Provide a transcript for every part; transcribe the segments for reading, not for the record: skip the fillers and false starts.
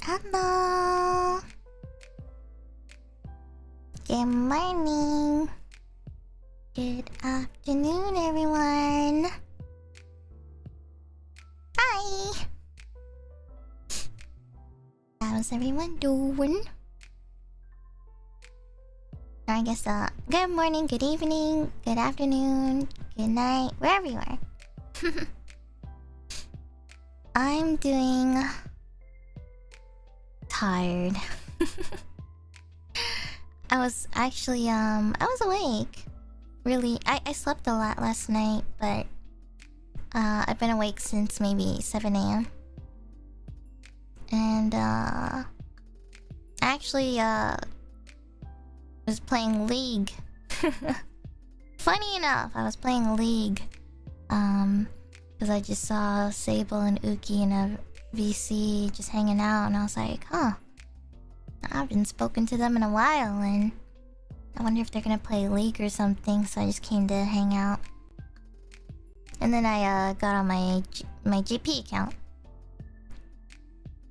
Hello. Good morning. Good afternoon, everyone. Hi. How's everyone doing? I guess good morning, good evening, good afternoon, good night, wherever you are. I'm doing tired. I was actually I was awake. Really, I slept a lot last night, but I've been awake since maybe 7 a.m. And I actually was playing League. Funny enough, I was playing League because I just saw Sable and Uki in a VC just hanging out, and I was like, huh, I haven't spoken to them in a while, and I wonder if they're gonna play League or something, so I just came to hang out. And then I got on my GP account,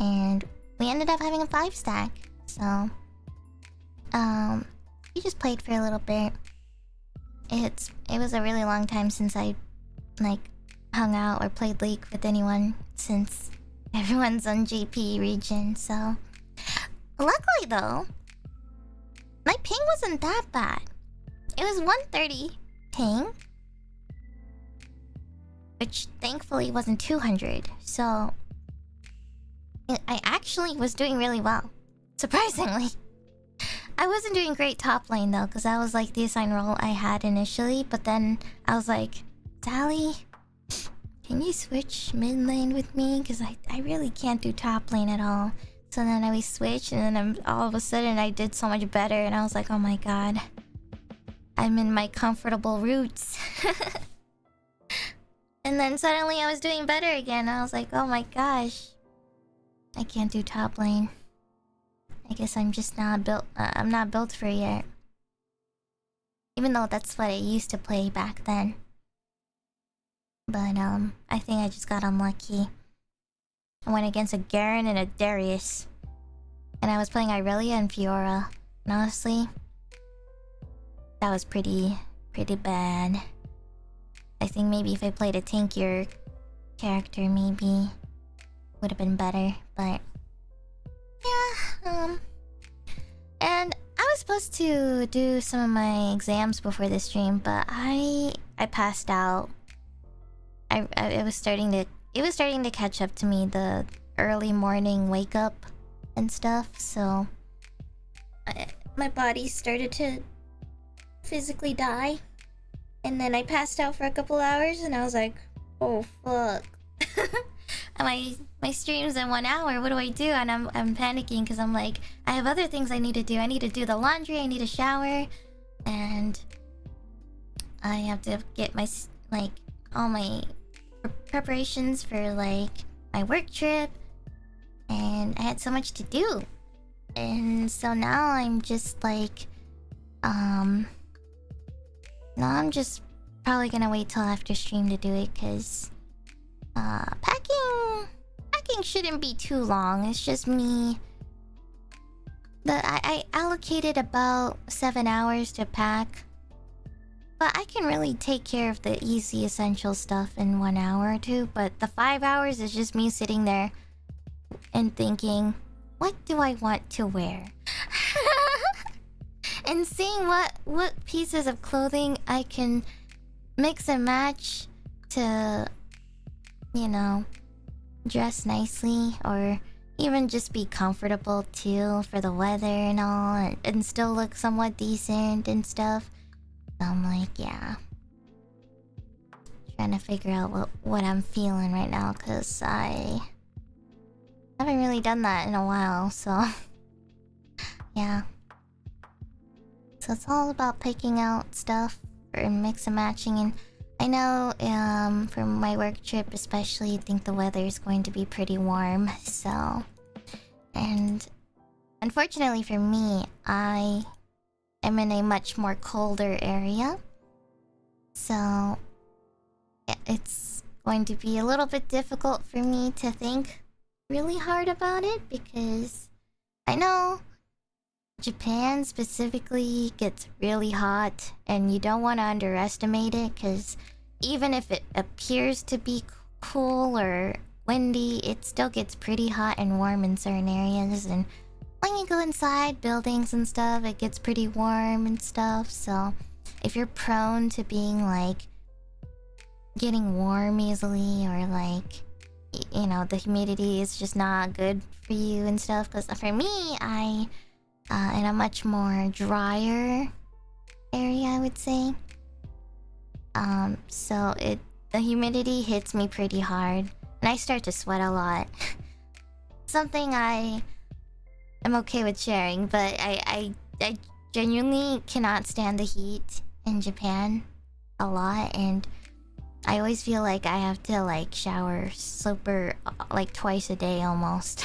and we ended up having a 5-stack, so we just played for a little bit. It was a really long time since I like hung out or played League with anyone, since everyone's on GP region. So luckily though, my ping wasn't that bad. It was 130 ping, which thankfully wasn't 200. So I actually was doing really well, surprisingly. I wasn't doing great top lane though, because that was like the assigned role I had initially. But then I was like, Sally, can you switch mid lane with me? Because I really can't do top lane at all. So then we switched, and then all of a sudden I did so much better, and I was like, oh my god, I'm in my comfortable roots. And then suddenly I was doing better again. I was like, oh my gosh, I can't do top lane. I guess I'm just not built. I'm not built for it yet. Even though that's what I used to play back then. But I think I just got unlucky. I went against a Garen and a Darius, and I was playing Irelia and Fiora. And honestly, that was pretty bad. I think maybe if I played a tankier character, maybe would have been better. But yeah, and I was supposed to do some of my exams before this stream, but I passed out. It was starting to catch up to me, the early morning wake up and stuff. So my body started to physically die, and then I passed out for a couple hours, and I was like, oh fuck. My stream's in 1 hour, what do I do? And I'm panicking because I'm like, I have other things I need to do. I need to do the laundry, I need a shower, and I have to get my all my preparations for like my work trip, and I had so much to do. And so now I'm just like now I'm just probably gonna wait till after stream to do it, because packing shouldn't be too long. It's just me. I allocated about 7 hours to pack, but I can really take care of the easy essential stuff in 1 hour or two. But the 5 hours is just me sitting there and thinking, what do I want to wear? And seeing what pieces of clothing I can mix and match to, you know, dress nicely, or even just be comfortable too for the weather and all, and still look somewhat decent and stuff. So I'm like, yeah, trying to figure out what I'm feeling right now, because I haven't really done that in a while. So yeah, so it's all about picking out stuff for mix and matching. And I know for my work trip especially, I think the weather is going to be pretty warm. So, and unfortunately for me, I am in a much more colder area, so it's going to be a little bit difficult for me to think really hard about it because I know Japan specifically gets really hot and you don't want to underestimate it because even if it appears to be cool or windy, it still gets pretty hot and warm in certain areas. And when you go inside buildings and stuff, it gets pretty warm and stuff. So if you're prone to being like getting warm easily or like, you know, the humidity is just not good for you and stuff. Because for me, I in a much more drier area, I would say. So the humidity hits me pretty hard and I start to sweat a lot. Something I am okay with sharing, but I genuinely cannot stand the heat in Japan a lot, and I always feel like I have to like shower super like twice a day almost.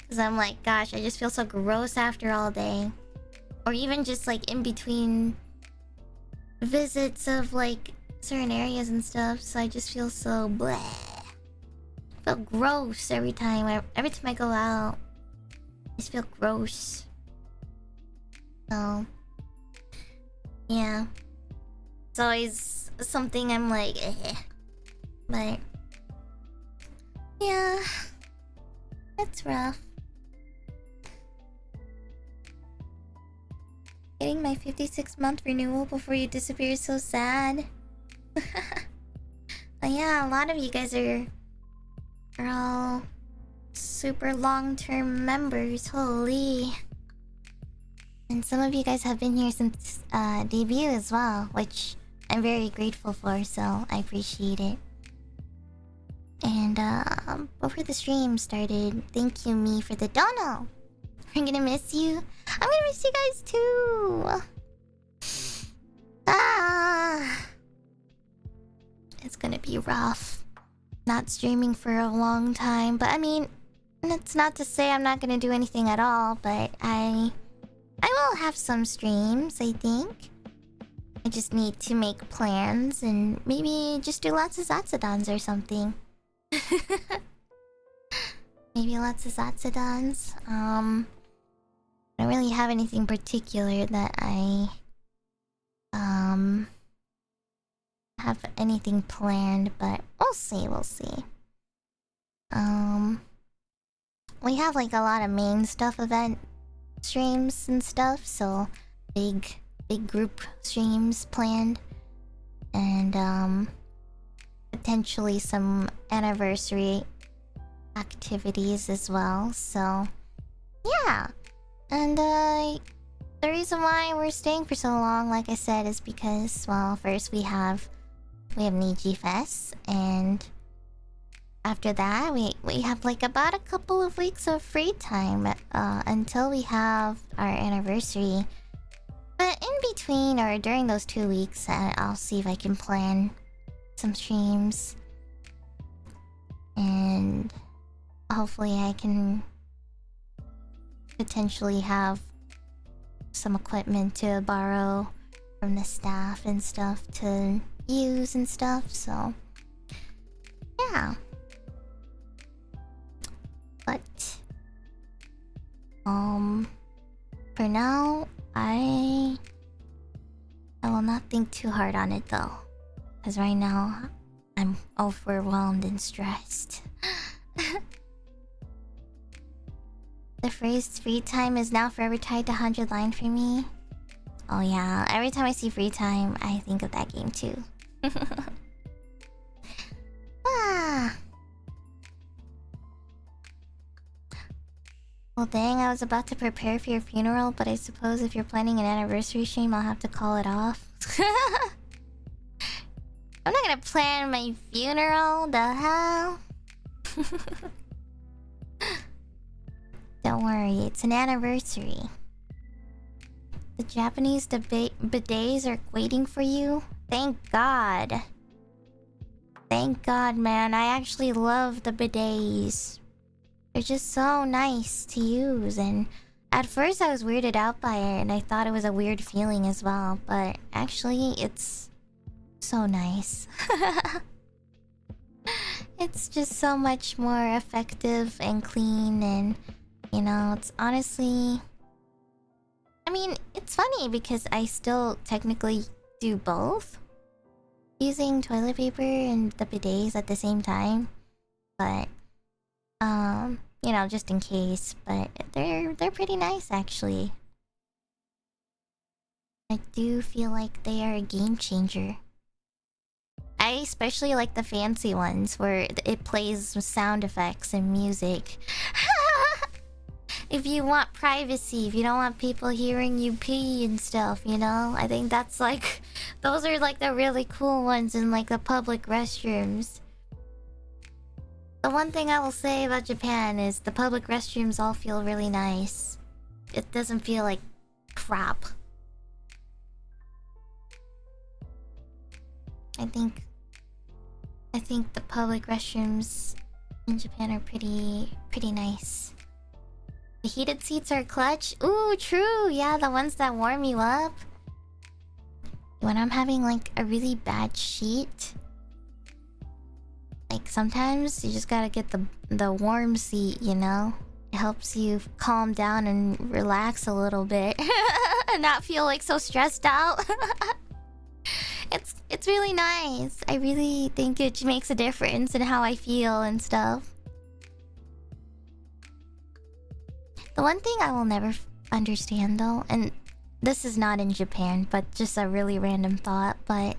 Cause I'm like, gosh, I just feel so gross after all day. Or even just like in between visits of like certain areas and stuff, so I just feel so bleh. I feel gross every time I go out. I just feel gross. So yeah, it's always something I'm like, eh. But yeah, it's rough. Getting my 56-month renewal before you disappear is so sad. But yeah, a lot of you guys are all super long-term members. Holy. And some of you guys have been here since debut as well, which I'm very grateful for, so I appreciate it. And before the stream started, thank you me for the dono. I'm gonna miss you. I'm gonna miss you guys too. It's gonna be rough not streaming for a long time, but I mean, that's not to say I'm not gonna do anything at all, but I will have some streams, I think. I just need to make plans and maybe just do lots of zatsudans or something. Maybe lots of zatsudans. I don't really have anything particular that I have anything planned, but we'll see. We have like a lot of main stuff event streams and stuff, so big group streams planned, and potentially some anniversary activities as well. So yeah. And the reason why we're staying for so long, like I said, is because, well, first we have NIJIFes, and after that we have like about a couple of weeks of free time until we have our anniversary. But in between or during those 2 weeks, I'll see if I can plan some streams, and hopefully I can potentially have some equipment to borrow from the staff and stuff to use and stuff, so yeah. But for now I will not think too hard on it though, because right now I'm overwhelmed and stressed. The phrase free time is now forever tied to 100 line for me. Oh yeah, every time I see free time, I think of that game too. Well dang, I was about to prepare for your funeral, but I suppose if you're planning an anniversary stream, I'll have to call it off. I'm not gonna plan my funeral, the hell? Don't worry, it's an anniversary. The Japanese bidets are waiting for you? Thank God. Thank God, man. I actually love the bidets. They're just so nice to use, and at first I was weirded out by it and I thought it was a weird feeling as well, but actually it's so nice. It's just so much more effective and clean, and you know, it's honestly, I mean, it's funny because I still technically do both, using toilet paper and the bidets at the same time, but you know, just in case. But they're pretty nice actually. I do feel like they are a game changer. I especially like the fancy ones where it plays sound effects and music. If you want privacy, if you don't want people hearing you pee and stuff, you know? I think that's like... Those are like the really cool ones in like the public restrooms. The one thing I will say about Japan is the public restrooms all feel really nice. It doesn't feel like crap. I think the public restrooms in Japan are pretty nice. The heated seats are clutch. Ooh, true. Yeah, the ones that warm you up. When I'm having like a really bad sheet, like sometimes you just gotta get the warm seat, you know? It helps you calm down and relax a little bit. And not feel like so stressed out. It's really nice. I really think it makes a difference in how I feel and stuff. The one thing I will never understand though, and this is not in Japan, but just a really random thought, but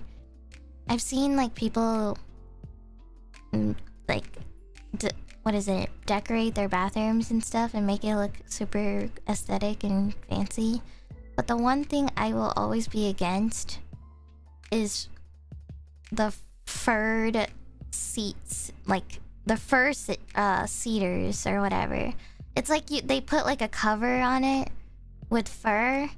I've seen like people like decorate their bathrooms and stuff and make it look super aesthetic and fancy. But the one thing I will always be against is the furred seats, like the fur seaters or whatever. It's like they put like a cover on it with fur.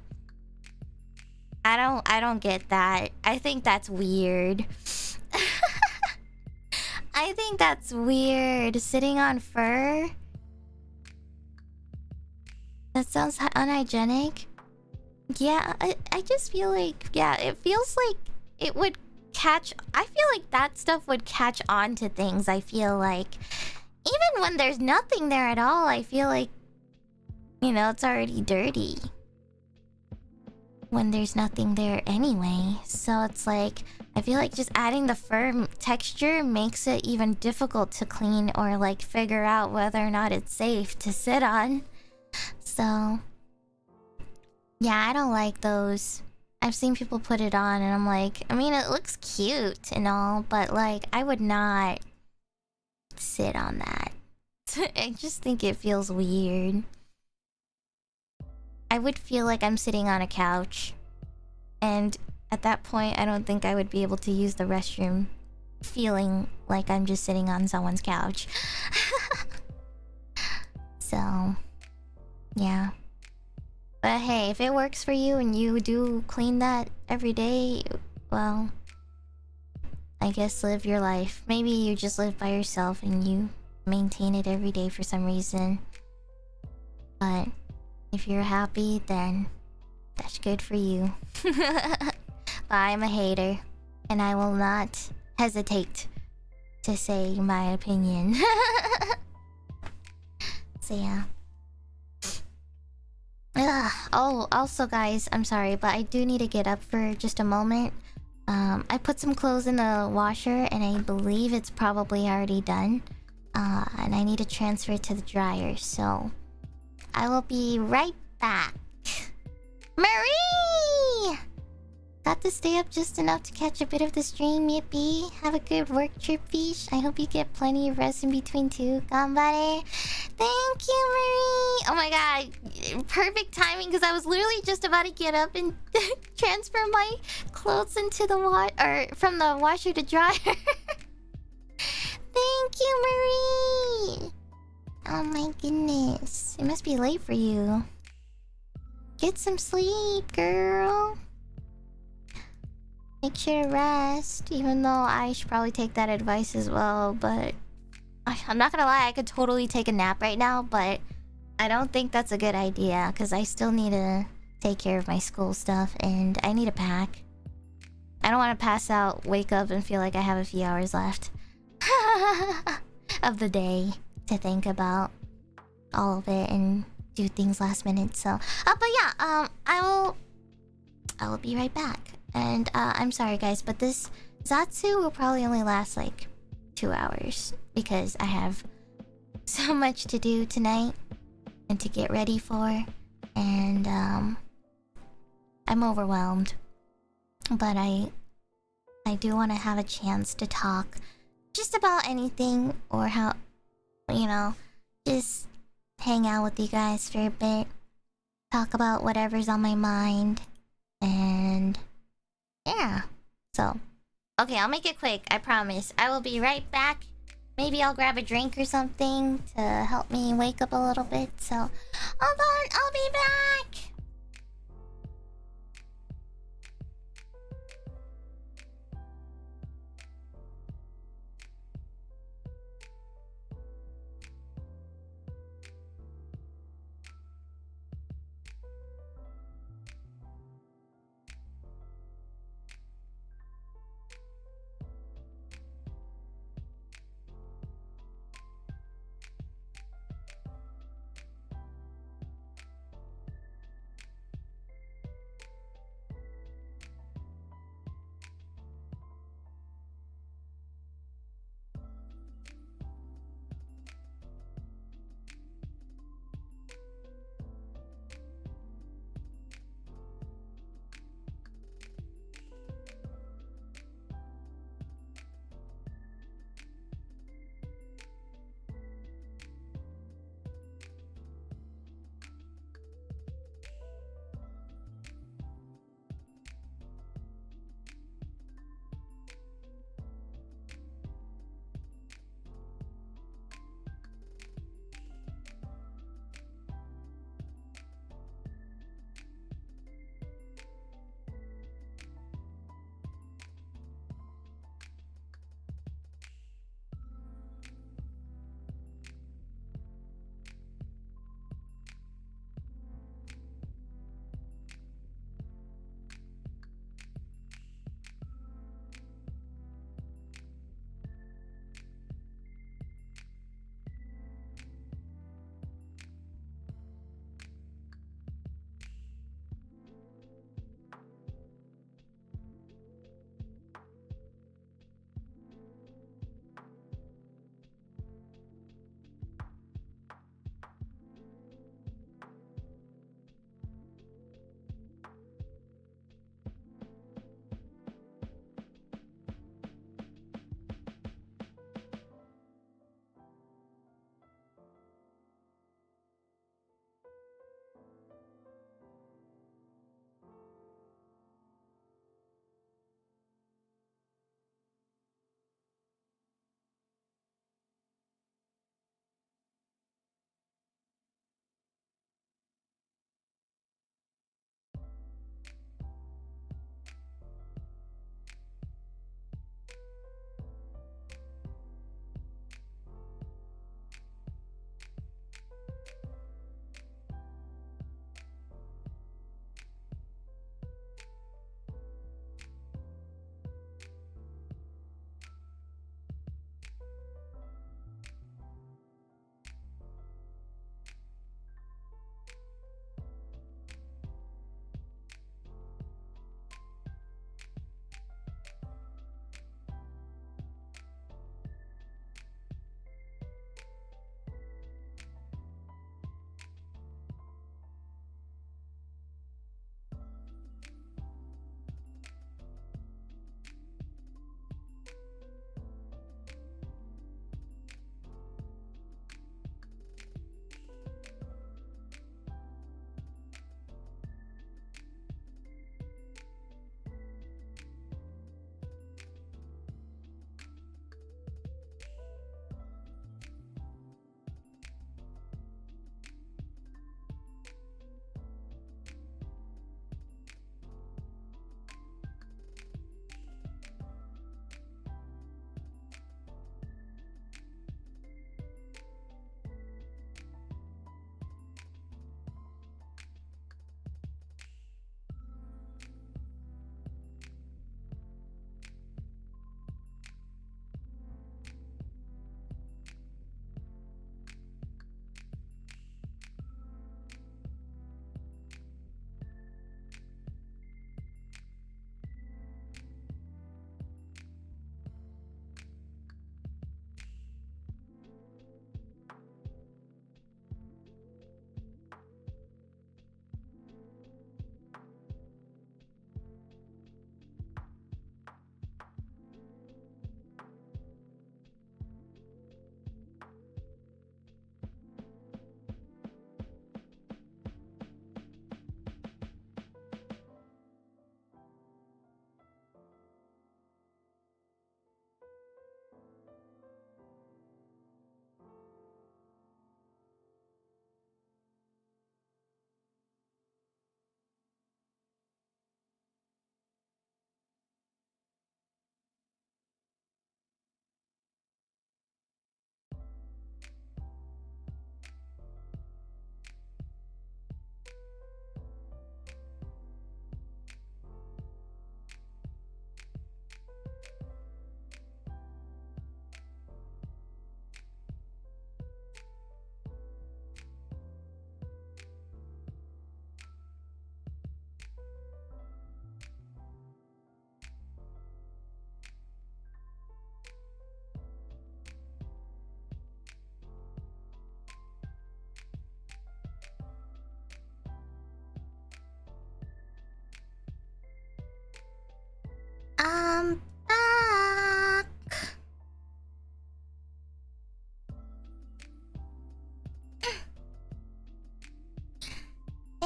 I don't get that. I think that's weird. I think that's weird. Sitting on fur? That sounds unhygienic. Yeah, I just feel like, yeah, it feels like it would catch... I feel like that stuff would catch on to things, I feel like. Even when there's nothing there at all, I feel like, you know, it's already dirty. When there's nothing there anyway. So it's like, I feel like just adding the fur texture makes it even difficult to clean or like figure out whether or not it's safe to sit on. So... yeah, I don't like those. I've seen people put it on and I'm like, I mean, it looks cute and all, but like, I would not sit on that. I just think it feels weird. I would feel like I'm sitting on a couch. And at that point, I don't think I would be able to use the restroom feeling like I'm just sitting on someone's couch. So, yeah. But hey, if it works for you and you do clean that every day, well, I guess live your life. Maybe you just live by yourself and you maintain it every day for some reason. But if you're happy, then that's good for you. But I'm a hater, and I will not hesitate to say my opinion. So yeah. Oh, also guys, I'm sorry, but I do need to get up for just a moment. I put some clothes in the washer and I believe it's probably already done. And I need to transfer it to the dryer, so I will be right back. Marie! Got to stay up just enough to catch a bit of the stream, yippee. Have a good work trip, fish. I hope you get plenty of rest in between too. Ganbare. Thank you, Marie. Oh my god. Perfect timing, because I was literally just about to get up and transfer my clothes into the from the washer to dryer. Thank you, Marie. Oh my goodness. It must be late for you. Get some sleep, girl. Make sure to rest, even though I should probably take that advice as well, but I'm not gonna lie, I could totally take a nap right now, but I don't think that's a good idea, because I still need to take care of my school stuff, and I need to pack. I don't want to pass out, wake up, and feel like I have a few hours left. of the day to think about all of it and do things last minute. So, but yeah, I will be right back. And I'm sorry guys, but this zatsu will probably only last like 2 hours because I have so much to do tonight and to get ready for, and I'm overwhelmed. But I do want to have a chance to talk just about anything, or how, you know, just hang out with you guys for a bit, talk about whatever's on my mind, and yeah. So, okay, I'll make it quick, I promise. I will be right back. Maybe I'll grab a drink or something to help me wake up a little bit. So, hold on, I'll be back.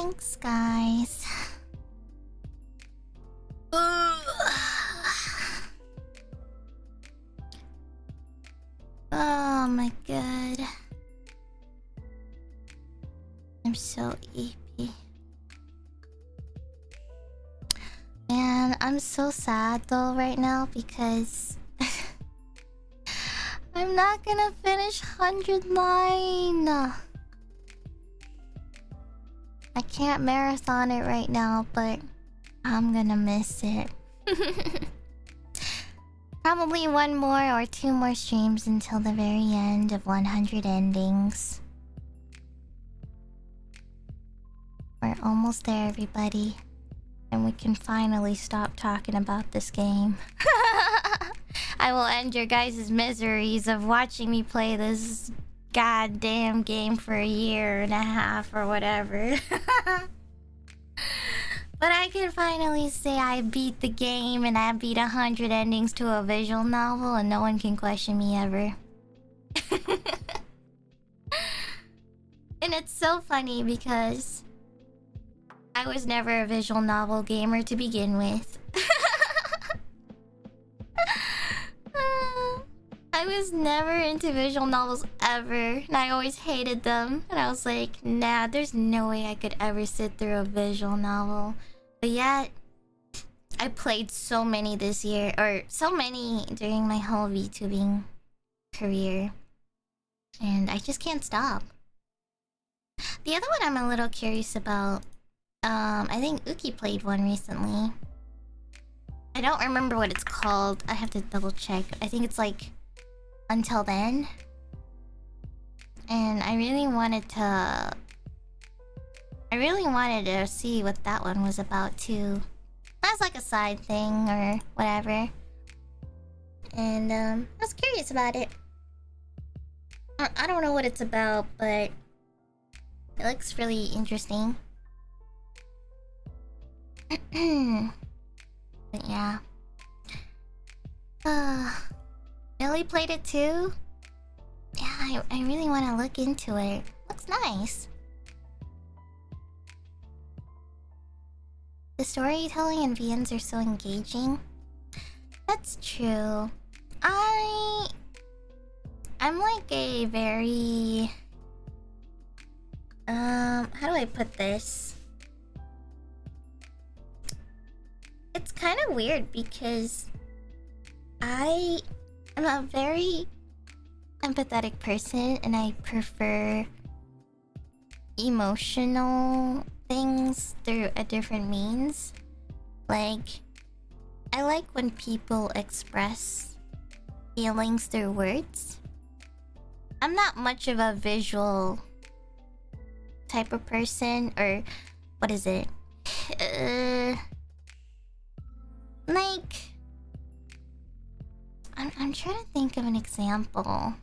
Thanks, guys. Oh my god. I'm so eepy. Man, I'm so sad though right now because I'm not gonna finish 100 line. I can't marathon it right now, but I'm gonna miss it. Probably one more or two more streams until the very end of 100 endings. We're almost there, everybody. And we can finally stop talking about this game. I will end your guys' miseries of watching me play this goddamn game for a year and a half or whatever. But I can finally say I beat the game and I beat 100 endings to a visual novel and no one can question me ever. And it's so funny because I was never a visual novel gamer to begin with. I was never into visual novels ever, and I always hated them. And I was like, nah, there's no way I could ever sit through a visual novel. But yet, I played so many this year, or so many during my whole VTubing career. And I just can't stop. The other one I'm a little curious about, I think Uki played one recently. I don't remember what it's called. I have to double check. I think it's like Until Then. And I really wanted to see what that one was about too. That's like a side thing or whatever. And I was curious about it. I don't know what it's about, but it looks really interesting. But yeah. Billy played it too? Yeah, I really want to look into it. Looks nice. The storytelling in VNs are so engaging. That's true. I'm like a very... how do I put this? It's kind of weird because I am a very empathetic person and I prefer emotional things through a different means. Like, I like when people express feelings through words. I'm not much of a visual type of person, or what is it? Like, I'm trying to think of an example.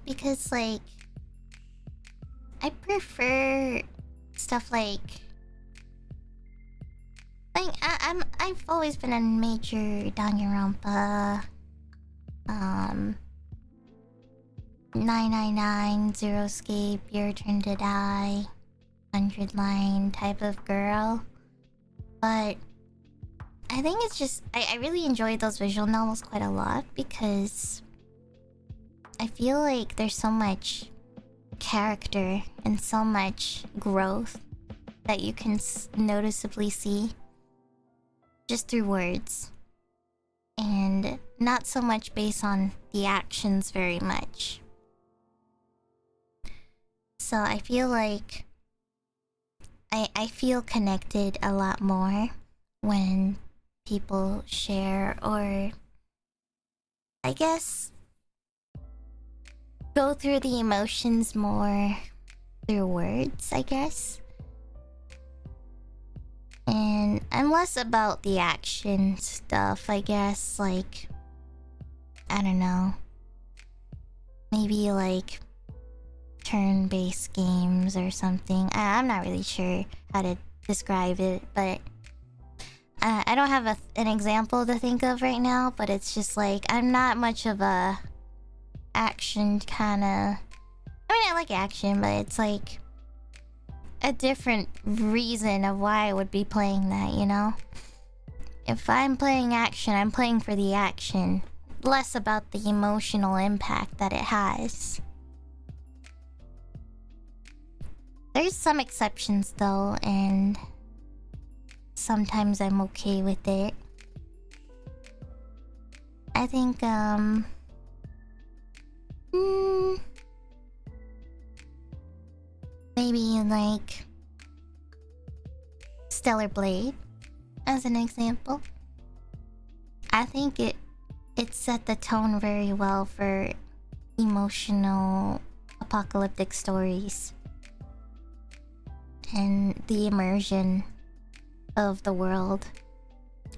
Because like, I prefer stuff like I've always been a major Danganronpa, 999, Zero Escape, Your Turn to Die, 100 Line type of girl. But I think it's just I really enjoy those visual novels quite a lot because I feel like there's so much character and so much growth that you can noticeably see just through words, and not so much based on the actions very much. So I feel like I feel connected a lot more when people share, or I guess go through the emotions more through words, I guess. And I'm less about the action stuff, I guess. Like, I don't know, maybe like turn-based games or something. I'm not really sure how to describe it, but I don't have an example to think of right now. But it's just like, I'm not much of a action kind of I mean, I like action, but it's like a different reason of why I would be playing that, you know? If I'm playing action, I'm playing for the action, less about the emotional impact that it has. There's some exceptions though, and sometimes I'm okay with it. I think, maybe like Stellar Blade as an example. I think it set the tone very well for emotional apocalyptic stories and the immersion of the world.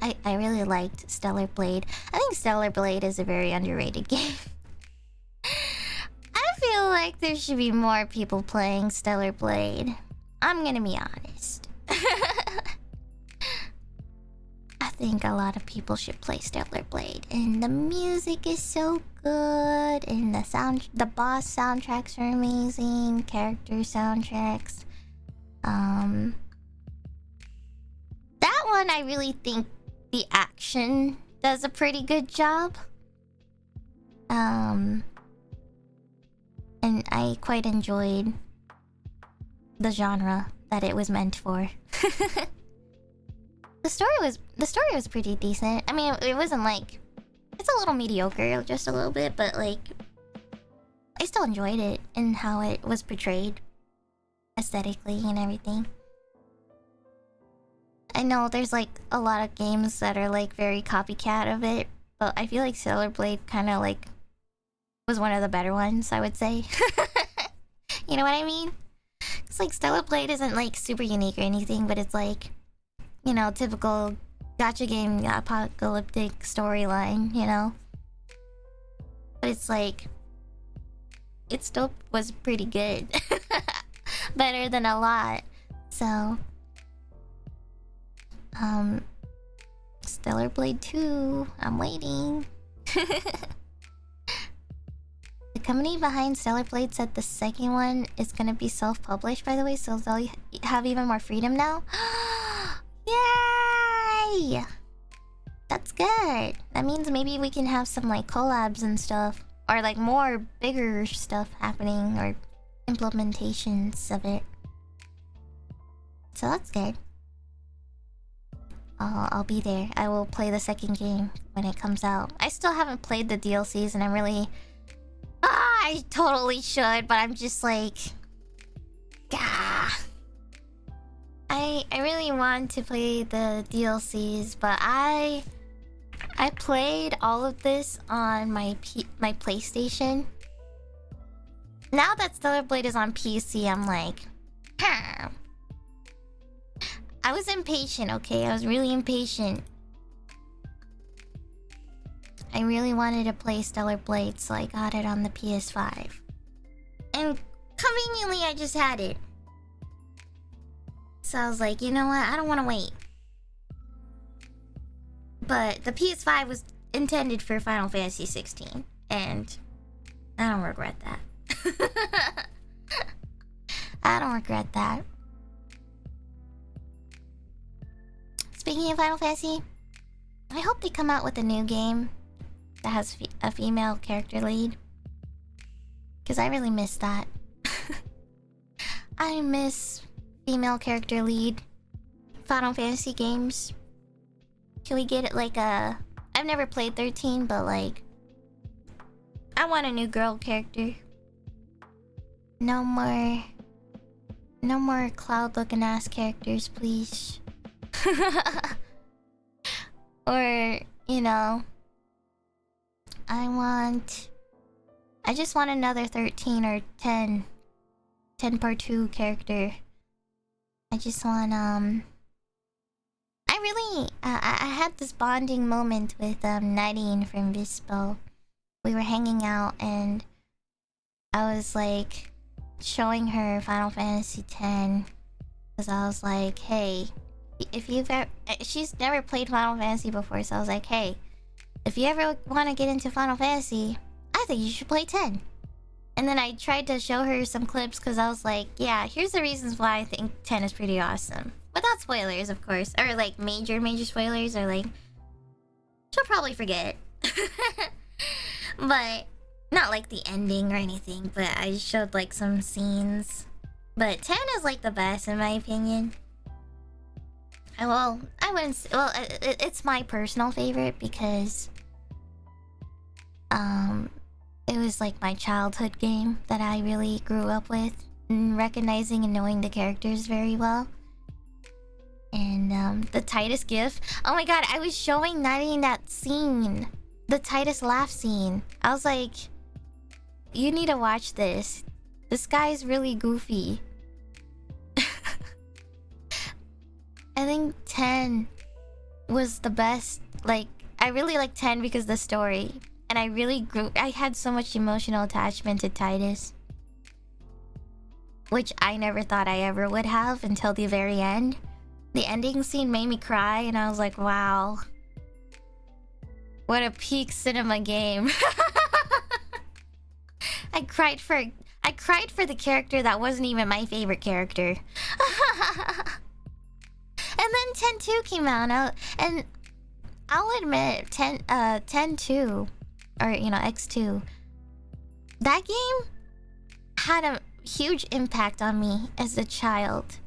I really liked Stellar Blade. I think Stellar Blade is a very underrated game. I feel like there should be more people playing Stellar Blade. I'm gonna be honest. I think a lot of people should play Stellar Blade. And the music is so good. And the boss soundtracks are amazing. Character soundtracks. That one I really think the action does a pretty good job. And I quite enjoyed the genre that it was meant for. The story was pretty decent. I mean, it wasn't like, it's a little mediocre, just a little bit, but like I still enjoyed it and how it was portrayed aesthetically and everything. I know there's like a lot of games that are like very copycat of it, but I feel like Stellar Blade kind of like was one of the better ones, I would say. You know what I mean? It's like Stellar Blade isn't like super unique or anything, but it's like, you know, typical gacha game apocalyptic storyline, you know? But it's like, it still was pretty good. Better than a lot. So Stellar Blade 2, I'm waiting. The company behind Stellar Blade said the second one is gonna be self-published, by the way, so they'll have even more freedom now. Yay! That's good. That means maybe we can have some like collabs and stuff, or like more bigger stuff happening, or implementations of it. So that's good. I'll be there. I will play the second game when it comes out. I still haven't played the DLCs, and I'm really... I totally should, but I'm just like... Gah. I really want to play the DLCs, but I played all of this on my PlayStation. Now that Stellar Blade is on PC, I'm like... I was impatient, okay? I was really impatient. I really wanted to play Stellar Blade, so I got it on the PS5. And conveniently, I just had it. So I was like, you know what? I don't want to wait. But the PS5 was intended for Final Fantasy 16. And I don't regret that. I don't regret that. Speaking of Final Fantasy, I hope they come out with a new game that has a female character lead. Because I really miss that. I miss female character lead Final Fantasy games. Can we get it like a... I've never played 13, but like... I want a new girl character. No more Cloud looking ass characters, please. Or, you know, I just want another 13 or 10 part 2 character. I just want, I had this bonding moment with, Nadine from Vispo. We were hanging out and I was like showing her Final Fantasy X, because I was like, hey, if you've ever... She's never played Final Fantasy before, so I was like, hey, if you ever want to get into Final Fantasy, I think you should play 10. And then I tried to show her some clips because I was like, yeah, here's the reasons why I think 10 is pretty awesome. Without spoilers, of course. Or like major spoilers, or like... she'll probably forget. But not like the ending or anything, but I showed like some scenes. But 10 is like the best in my opinion. Well, I wouldn't say, well, it's my personal favorite because it was like my childhood game that I really grew up with, and recognizing and knowing the characters very well. And the Titus gif. Oh my god, I was showing Nutty that scene. The Titus laugh scene. I was like, you need to watch this. This guy's really goofy. I think 10 was the best. Like, I really like 10 because of the story. And I had so much emotional attachment to Titus. Which I never thought I ever would have until the very end. The ending scene made me cry and I was like, wow. What a peak cinema game. I cried for the character that wasn't even my favorite character. And then 10-2 came out, and I'll admit 10-2, or you know, X2, that game had a huge impact on me as a child.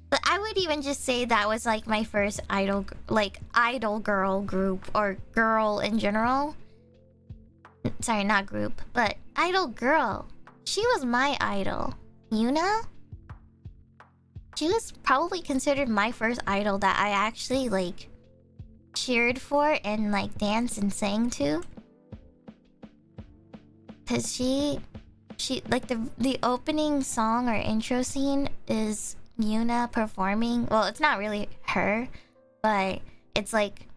But I would even just say that was like my first idol girl group, or girl in general. Sorry, not group, but idol girl. She was my idol. Yuna? She was probably considered my first idol that I actually like cheered for and like danced and sang to. Cause she like the opening song or intro scene is Yuna performing. Well, it's not really her, but it's like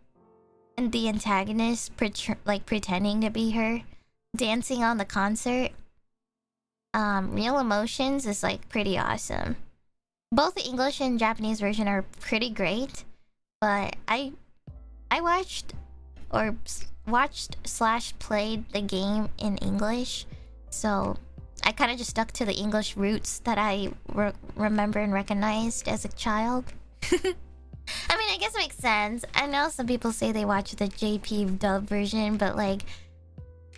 the antagonist pretending to be her, dancing on the concert. Real Emotions is like pretty awesome. Both the English and Japanese version are pretty great, but I watched / played the game in English, so I kind of just stuck to the English roots that I remember and recognized as a child. I mean, I guess it makes sense. I know some people say they watch the JP dub version, but like,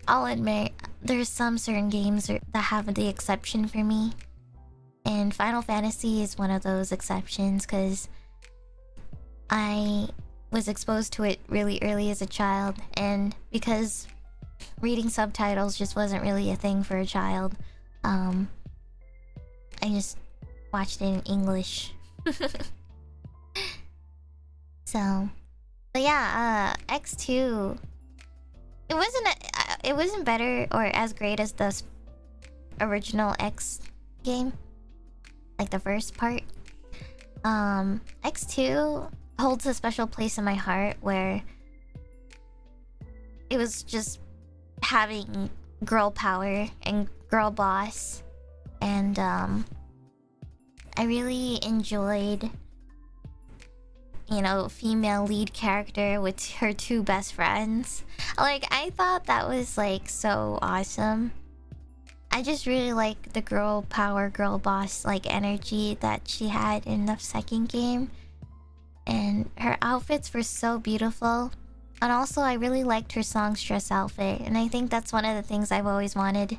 I'll admit, there's some certain games that have the exception for me. And Final Fantasy is one of those exceptions because I was exposed to it really early as a child, and because reading subtitles just wasn't really a thing for a child, I just watched it in English. So, but yeah, X2, it wasn't better or as great as the original X game, like the first part. X2 holds a special place in my heart where it was just having girl power and girl boss, and I really enjoyed, you know, female lead character with her two best friends. Like, I thought that was like so awesome. I just really like the girl power, girl boss like energy that she had in the second game. And her outfits were so beautiful. And also I really liked her songstress outfit. And I think that's one of the things I've always wanted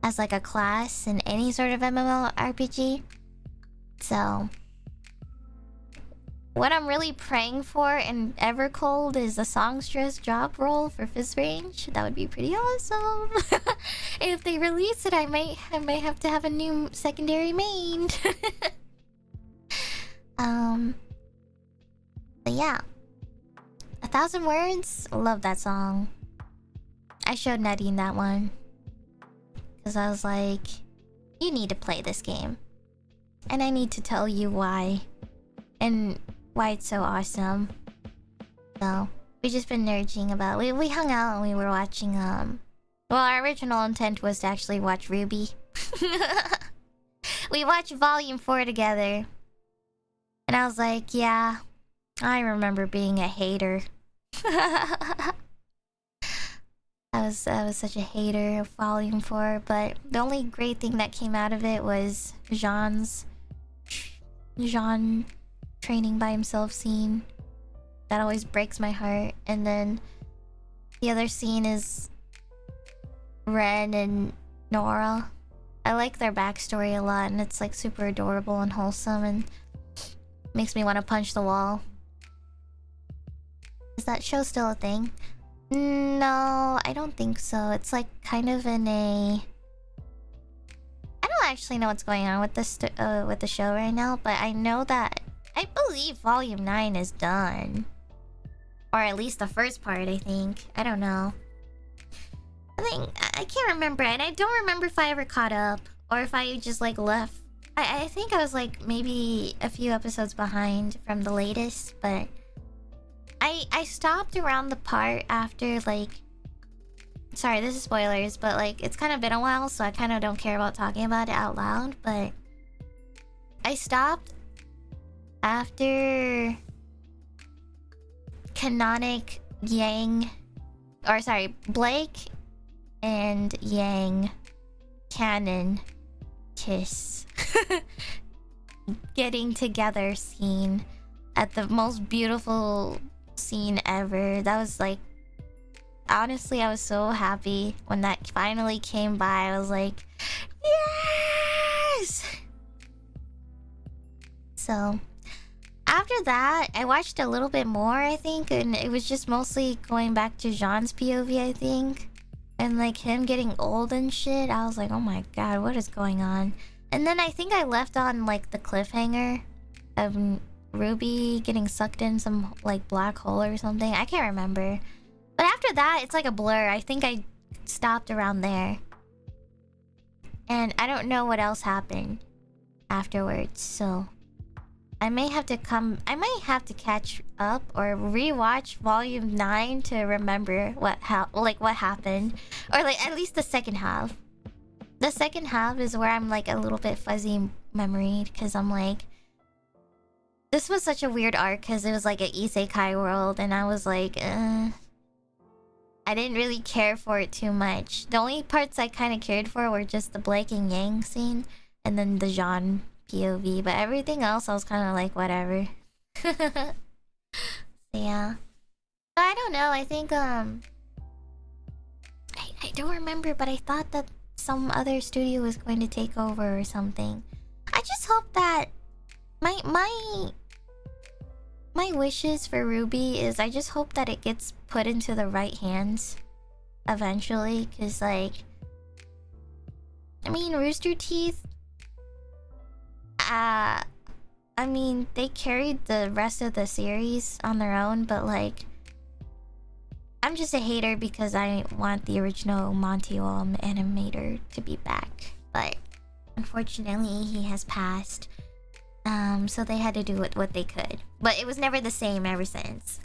as like a class in any sort of MMORPG. So what I'm really praying for in Evercold is a songstress job role for Fizz Range. That would be pretty awesome. If they release it, I might have to have a new secondary main. But yeah, 1,000 Words. Love that song. I showed Nadine that one because I was like, you need to play this game, and I need to tell you why and why it's so awesome. So we just been nerding about. We hung out and we were watching. Well, our original intent was to actually watch Ruby. We watched Volume 4 together, and I was like, yeah, I remember being a hater. I I was such a hater of Volume 4, but the only great thing that came out of it was Jean training by himself scene. That always breaks my heart. And then the other scene is Ren and Nora. I like their backstory a lot, and it's like super adorable and wholesome and makes me want to punch the wall. Is that show still a thing? No, I don't think so. It's like kind of in a... I don't actually know what's going on with the show right now, but I know that I believe Volume 9 is done. Or at least the first part, I think. I don't know. I can't remember, and I don't remember if I ever caught up or if I just like left. I think I was like maybe a few episodes behind from the latest, but I stopped around the part after like... Sorry, this is spoilers, but like it's kind of been a while, so I kind of don't care about talking about it out loud, but I stopped after Canonic Yang, or sorry, Blake and Yang canon kiss getting together scene at the most beautiful scene ever. That was like, honestly, I was so happy when that finally came by. I was like, yes! So after that, I watched a little bit more, I think, and it was just mostly going back to Jean's POV, I think. And like him getting old and shit. I was like, oh my god, what is going on? And then I think I left on like the cliffhanger of Ruby getting sucked in some like black hole or something. I can't remember. But after that, it's like a blur. I think I stopped around there. And I don't know what else happened afterwards, so I might have to catch up or rewatch Volume 9 to remember what happened. Or like at least the second half. The second half is where I'm like a little bit fuzzy memoried, because I'm like, this was such a weird arc because it was like an isekai world, and I was like, I didn't really care for it too much. The only parts I kind of cared for were just the Blake and Yang scene and then the Jean POV, but everything else I was kind of like, whatever. So yeah. But I don't know, I think I don't remember, but I thought that some other studio was going to take over or something. I just hope that my wishes for Ruby is I just hope that it gets put into the right hands eventually, because like, I mean, Rooster Teeth, I mean, they carried the rest of the series on their own, but like, I'm just a hater because I want the original Monty Wall animator to be back, but unfortunately he has passed. So they had to do what they could, but it was never the same ever since.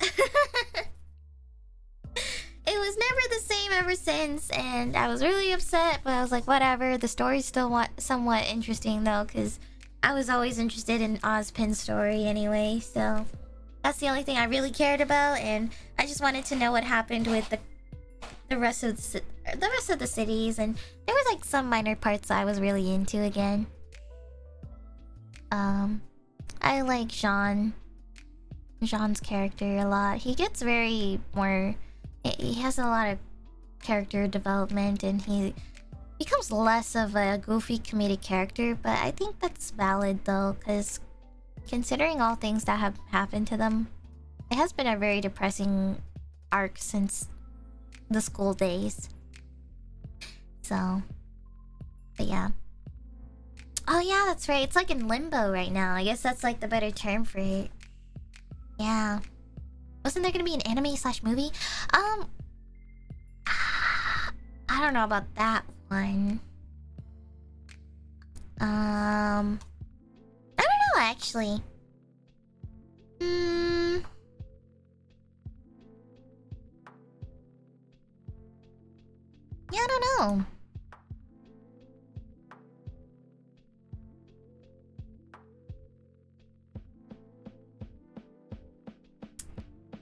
It was never the same ever since, and I was really upset, but I was like, whatever. The story's still somewhat interesting though, because I was always interested in Ozpin's story anyway, so that's the only thing I really cared about, and I just wanted to know what happened with the rest of the cities, and there was like some minor parts I was really into again. I like Jean's character a lot. He gets he has a lot of character development, and he becomes less of a goofy comedic character, but I think that's valid though, because considering all things that have happened to them, it has been a very depressing arc since the school days. So, but yeah. Oh yeah, that's right. It's like in limbo right now. I guess that's like the better term for it. Yeah. Wasn't there gonna be an anime/movie? I don't know about that one. I don't know actually. Yeah, I don't know.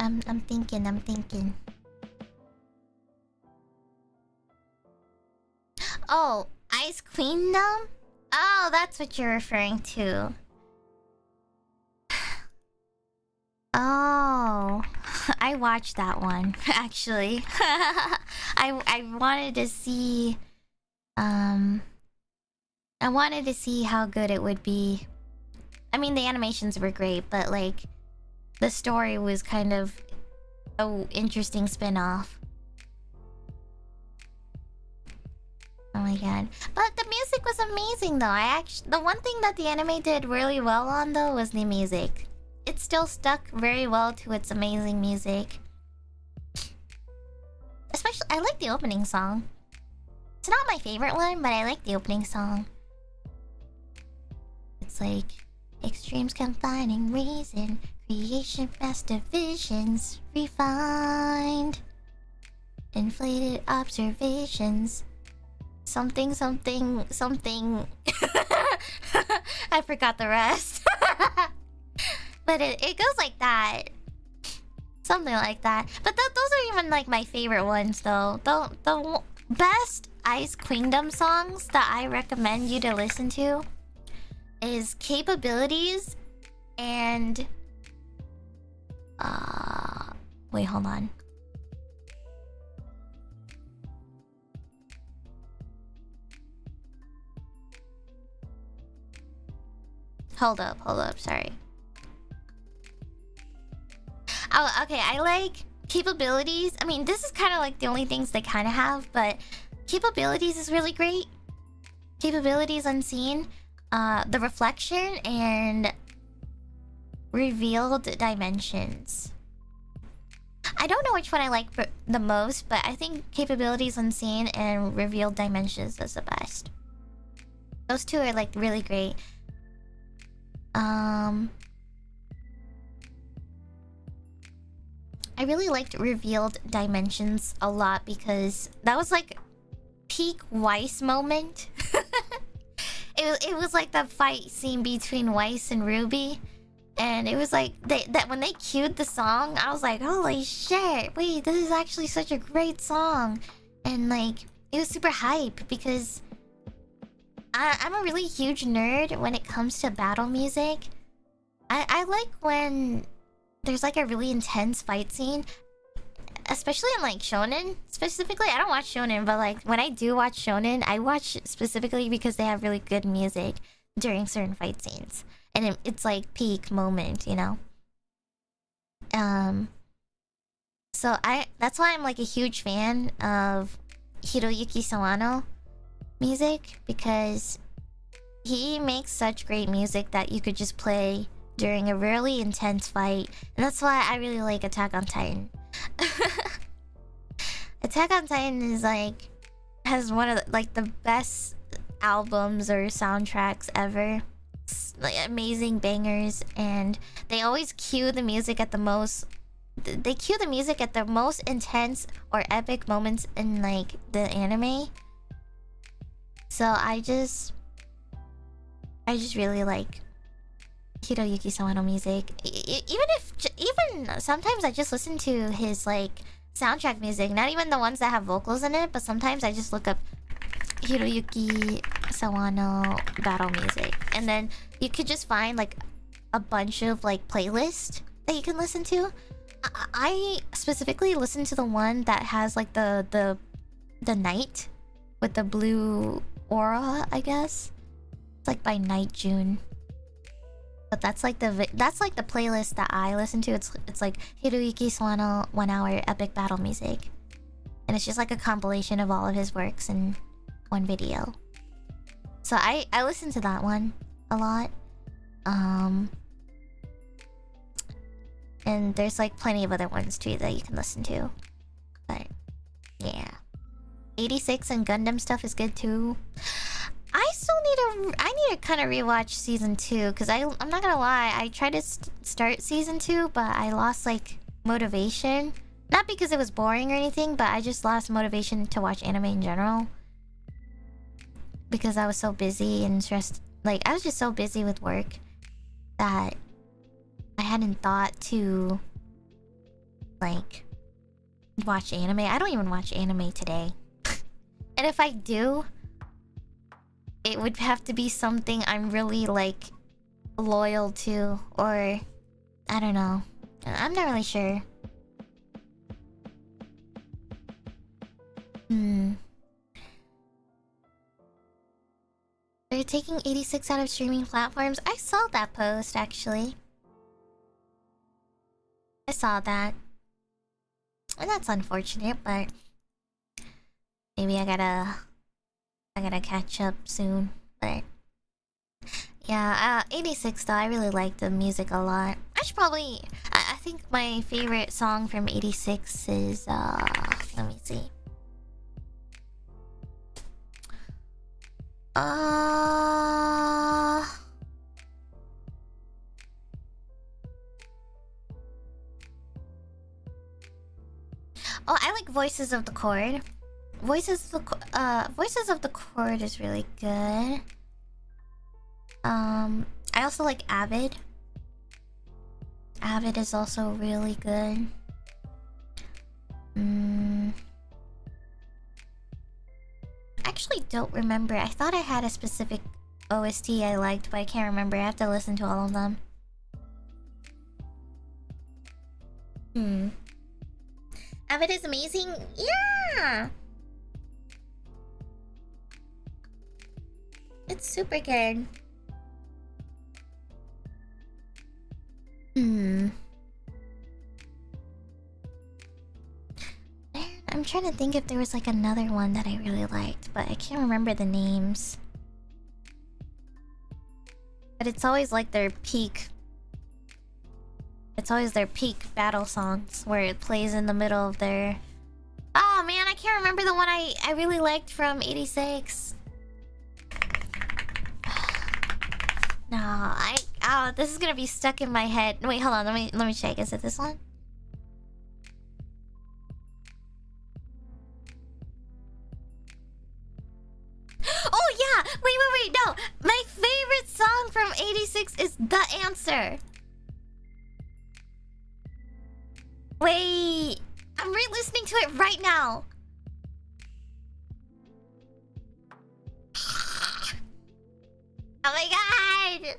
I'm thinking. Oh, Ice Queendom? Oh, that's what you're referring to. Oh, I watched that one actually. I wanted to see I wanted to see how good it would be. I mean, the animations were great, but like the story was kind of a interesting spin-off. Oh my god. But the music was amazing though. The one thing that the anime did really well on though was the music. It still stuck very well to its amazing music. Especially, I like the opening song. It's not my favorite one, but I like the opening song. It's like extremes confining reason, creation, master visions, refined, inflated observations. Something, something, something. I forgot the rest. But it goes like that. Something like that. But those are even like my favorite ones though. The best Ice Queendom songs that I recommend you to listen to is Capabilities and wait, hold on. Hold up, sorry. Oh, okay, I like Capabilities. I mean, this is kind of like the only things they kind of have, but Capabilities is really great. Capabilities Unseen, The Reflection, and Revealed Dimensions. I don't know which one I like the most, but I think Capabilities Unseen and Revealed Dimensions is the best. Those two are like really great. I really liked Revealed Dimensions a lot because that was like peak Weiss moment. It was like the fight scene between Weiss and Ruby, and it was like that when they cued the song, I was like, holy shit! Wait, this is actually such a great song, and like it was super hype because I'm a really huge nerd when it comes to battle music. I like when there's like a really intense fight scene, especially in like shonen specifically. I don't watch shonen, but like when I do watch shonen, I watch specifically because they have really good music during certain fight scenes, and it's like peak moment, you know. So that's why I'm like a huge fan of Hiroyuki Sawano music, because he makes such great music that you could just play during a really intense fight, and that's why I really like Attack on Titan. Attack on Titan is like has one of the best albums or soundtracks ever. It's like amazing bangers, and they always cue the music at the most. They cue the music at the most intense or epic moments in like the anime. So I just really like Hiroyuki Sawano music. Even sometimes I just listen to his like soundtrack music, not even the ones that have vocals in it, but sometimes I just look up Hiroyuki Sawano battle music, and then you could just find like a bunch of like playlists that you can listen to. I specifically listen to the one that has like the night with the blue aura, I guess. It's like by Night June. But that's like the playlist that I listen to. It's like Hiroyuki Sawano 1 hour epic battle music, and it's just like a compilation of all of his works in one video. So I listen to that one a lot. And there's like plenty of other ones too that you can listen to. But yeah, 86 and Gundam stuff is good too. I need to kind of rewatch season 2, because I'm not gonna lie, I tried to start season 2, but I lost like motivation. Not because it was boring or anything, but I just lost motivation to watch anime in general, because I was so busy and stressed. Like I was just so busy with work that I hadn't thought to like watch anime. I don't even watch anime today. And if I do, it would have to be something I'm really like loyal to, or I don't know. I'm not really sure. They're taking 86 out of streaming platforms. I saw that post actually. I saw that. And that's unfortunate, but maybe I gotta catch up soon. But yeah, 86 though, I really like the music a lot. I should probably I think my favorite song from 86 is let me see. Oh, I like Voices of the Chord. Voices of the Chord is really good. I also like Avid. Avid is also really good. I actually don't remember. I thought I had a specific OST I liked, but I can't remember. I have to listen to all of them. Avid is amazing. Yeah! It's super good. I'm trying to think if there was like another one that I really liked, but I can't remember the names. But it's always like their peak. It's always their peak battle songs where it plays in the middle of their... Oh man, I can't remember the one I really liked from 86. No, oh, this is gonna be stuck in my head. Wait, hold on, let me check. Is it this one? Oh yeah! Wait, no! My favorite song from 86 is The Answer. Wait, I'm re-listening to it right now. Oh my god!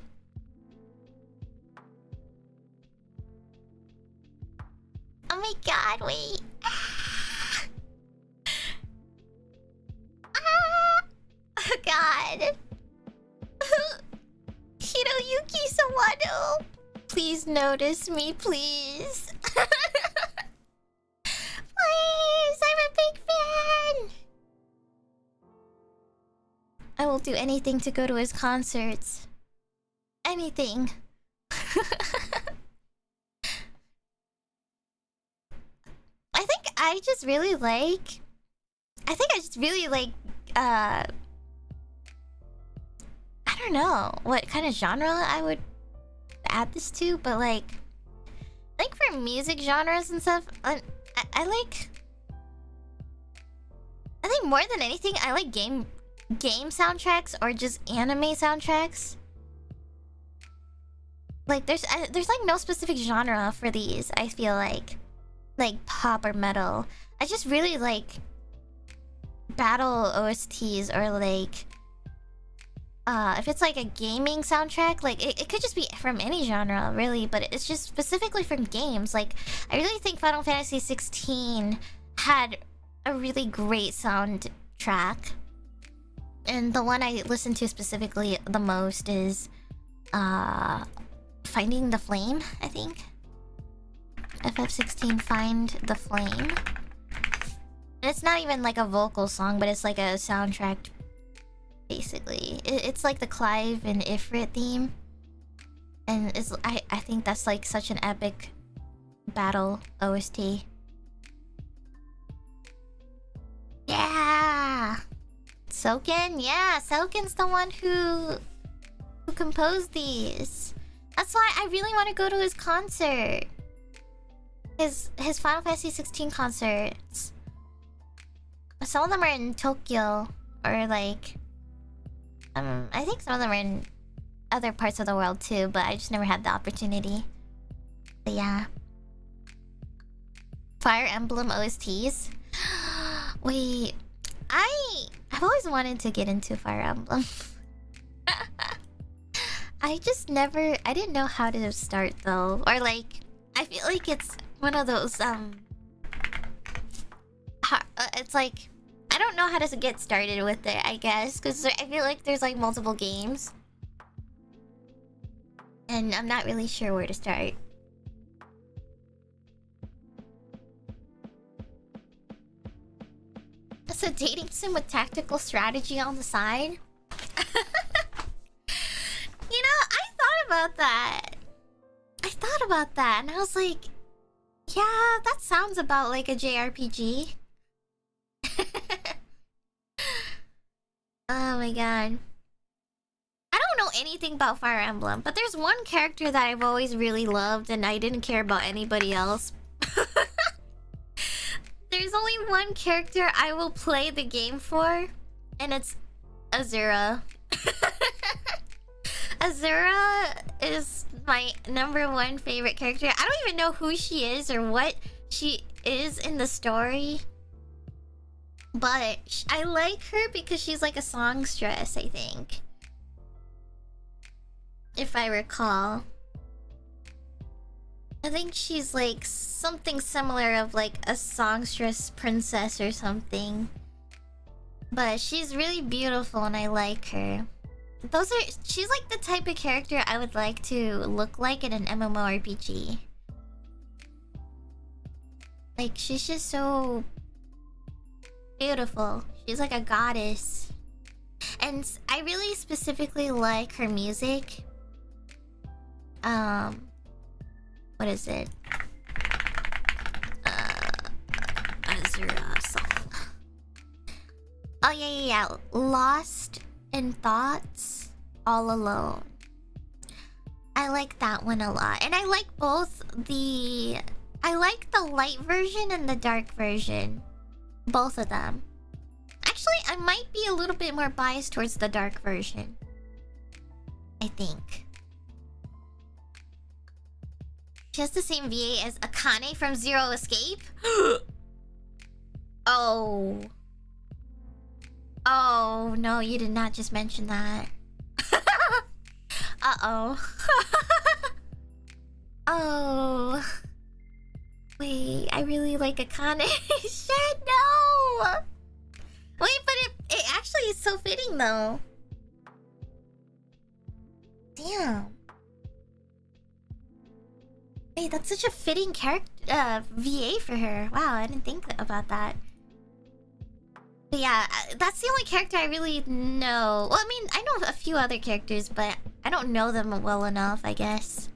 Oh my god, wait. Oh god. Hiroyuki Sawano. Please notice me, please. Please, I'm a big fan. I will do anything to go to his concerts. Anything. I just really like... I don't know what kind of genre I would add this to, but like... I think for music genres and stuff, I think more than anything, I like game soundtracks or just anime soundtracks. Like there's like no specific genre for these. I feel like pop or metal. I just really like battle OSTs, or like if it's like a gaming soundtrack, like it could just be from any genre really, but it's just specifically from games. Like I really think Final Fantasy 16 had a really great soundtrack. And the one I listen to specifically the most is Finding the Flame, I think. FF16 Find the Flame. And it's not even like a vocal song, but it's like a soundtrack, basically. It's like the Clive and Ifrit theme. And it's I think that's like such an epic battle OST. Yeah! Soken? Yeah, Soken's the one who composed these. That's why I really want to go to his concert. His Final Fantasy 16 concerts. Some of them are in Tokyo, or like I think some of them are in other parts of the world too, but I just never had the opportunity. But yeah. Fire Emblem OSTs. Wait, I've always wanted to get into Fire Emblem. I just never... I didn't know how to start though. Or like... I feel like it's one of those, it's like... I don't know how to get started with it, I guess. Because I feel like there's like multiple games. And I'm not really sure where to start. So dating sim with tactical strategy on the side? You know, I thought about that. And I was like, yeah, that sounds about like a JRPG. Oh my god. I don't know anything about Fire Emblem, but there's one character that I've always really loved and I didn't care about anybody else. There's only one character I will play the game for, and it's Azura. Azura is my #1 favorite character. I don't even know who she is or what she is in the story. But I like her because she's like a songstress, I think. If I recall. I think she's like something similar of like a songstress princess or something. But she's really beautiful and I like her. She's like the type of character I would like to look like in an MMORPG. Like, she's just so beautiful. She's like a goddess. And I really specifically like her music. What is it? Azura song. Oh yeah. Lost in Thoughts, All Alone. I like that one a lot. And I like both the... I like the light version and the dark version. Both of them. Actually, I might be a little bit more biased towards the dark version. I think. She has the same VA as Akane from Zero Escape? Oh. Oh, no, you did not just mention that. Uh-oh. Oh. Wait, I really like Akane. Shit, no! Wait, but it actually is so fitting, though. Damn. Hey, that's such a fitting character, VA for her. Wow, I didn't think about that. But yeah, that's the only character I really know. Well, I mean, I know a few other characters, but I don't know them well enough, I guess.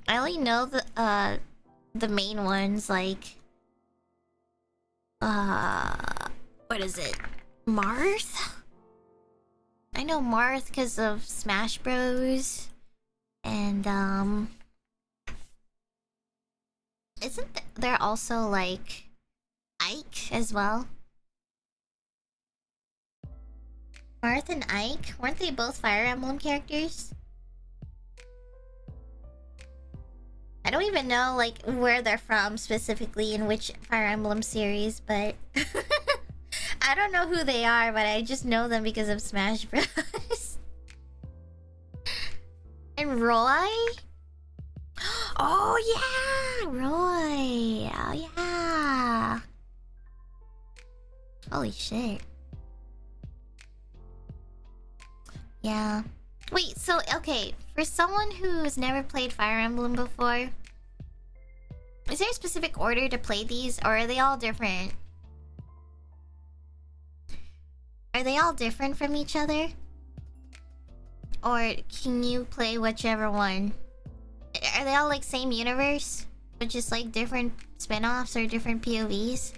I only know the main ones, like... what is it? Marth? I know Marth because of Smash Bros. And, isn't there also, like, Ike as well? Marth and Ike? Weren't they both Fire Emblem characters? I don't even know, like, where they're from specifically in which Fire Emblem series, but... I don't know who they are, but I just know them because of Smash Bros. And Roy? Oh, yeah! Roy! Oh, yeah! Holy shit. Yeah. Wait, so, okay. For someone who's never played Fire Emblem before, is there a specific order to play these, or are they all different? Are they all different from each other? Or can you play whichever one? Are they all like same universe? But just like different spin-offs or different POVs?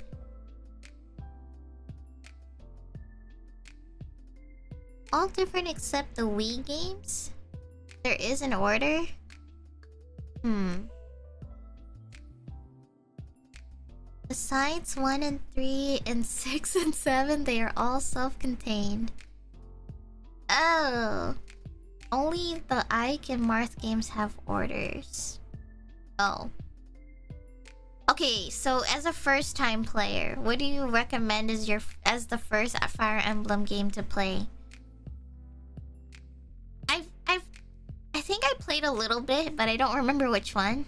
All different except the Wii games? There is an order? Besides 1 and 3 and 6 and 7, they are all self-contained. Oh. Only the Ike and Marth games have orders. Oh. Okay, so as a first-time player, what do you recommend as the first Fire Emblem game to play? played a little bit, but I don't remember which one.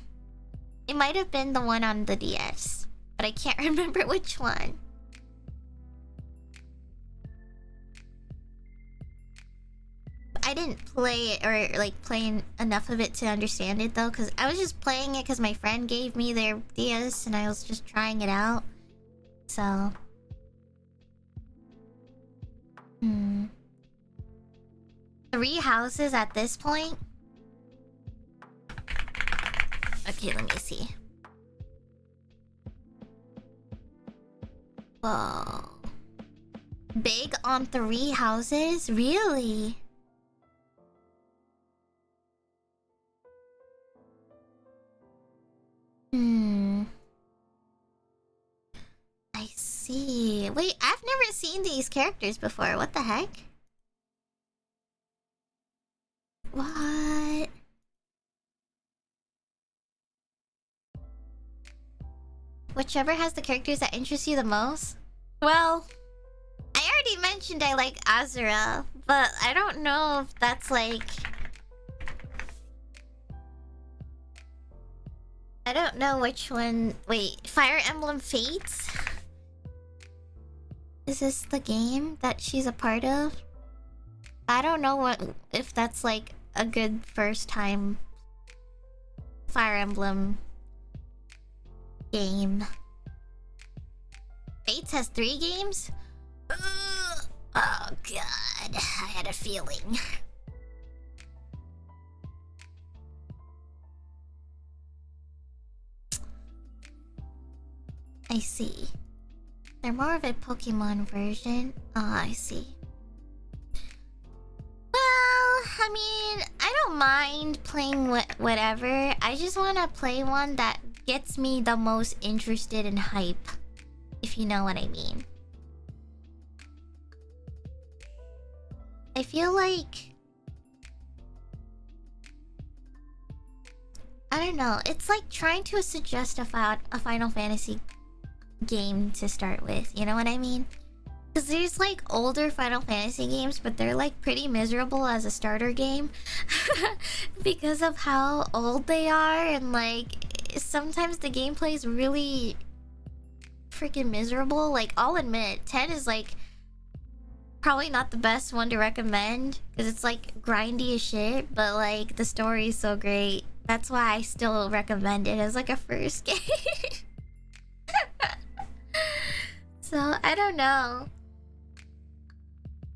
It might have been the one on the DS, but I can't remember which one. I didn't play it or like play enough of it to understand it though, because I was just playing it because my friend gave me their DS and I was just trying it out. So... 3 houses at this point? Okay, let me see. Whoa. Big on 3 houses? Really? I see. Wait, I've never seen these characters before. What the heck? What? Whichever has the characters that interest you the most? Well, I already mentioned I like Azura, but I don't know if that's like... I don't know which one... Wait, Fire Emblem Fates? Is this the game that she's a part of? I don't know if that's like a good first time Fire Emblem game. Fates has 3 games? Oh god, I had a feeling. I see. They're more of a Pokemon version. Oh, I see. Well, I mean, I don't mind playing whatever. I just want to play one that gets me the most interested in hype. If you know what I mean. I feel like... I don't know. It's like trying to suggest a Final Fantasy game to start with. You know what I mean? Because there's like older Final Fantasy games, but they're like pretty miserable as a starter game. Because of how old they are, and like sometimes the gameplay is really freaking miserable. Like, I'll admit, 10 is like probably not the best one to recommend because it's like grindy as shit, but like the story is so great. That's why I still recommend it as like a first game. So I don't know,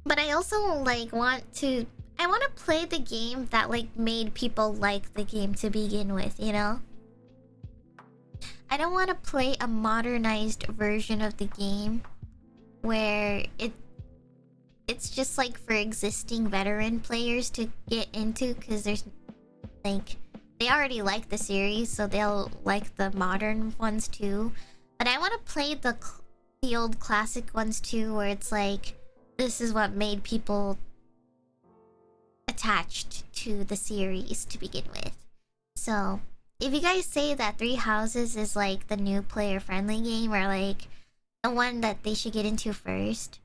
but I also like want to play the game that like made people like the game to begin with, you know? I don't want to play a modernized version of the game where it's just like for existing veteran players to get into, because there's like they already like the series, so they'll like the modern ones too. But I want to play the old classic ones too, where it's like this is what made people attached to the series to begin with. So if you guys say that 3 Houses is like the new player friendly game, or like the one that they should get into first,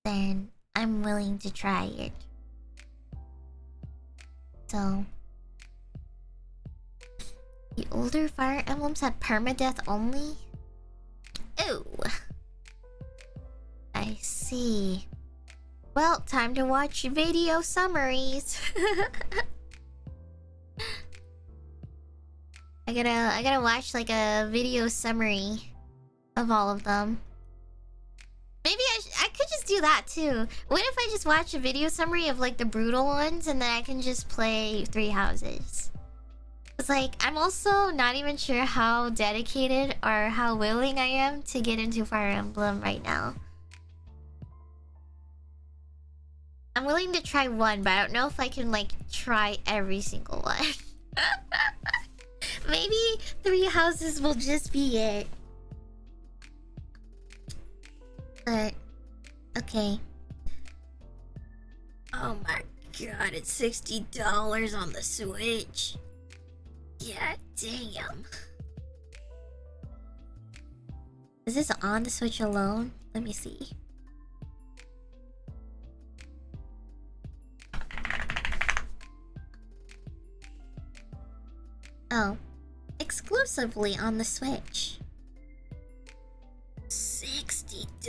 then I'm willing to try it. So the older Fire Emblems had permadeath only? Oh, I see. Well, time to watch video summaries. I gotta watch like a video summary of all of them. Maybe I could just do that too. What if I just watch a video summary of like the brutal ones, and then I can just play 3 Houses? It's like, I'm also not even sure how dedicated or how willing I am to get into Fire Emblem right now. I'm willing to try one, but I don't know if I can like try every single one. Maybe 3 Houses will just be it. But okay. Oh my god, it's $60 on the Switch. Yeah, damn. Is this on the Switch alone? Let me see. Oh. Exclusively on the Switch. $60.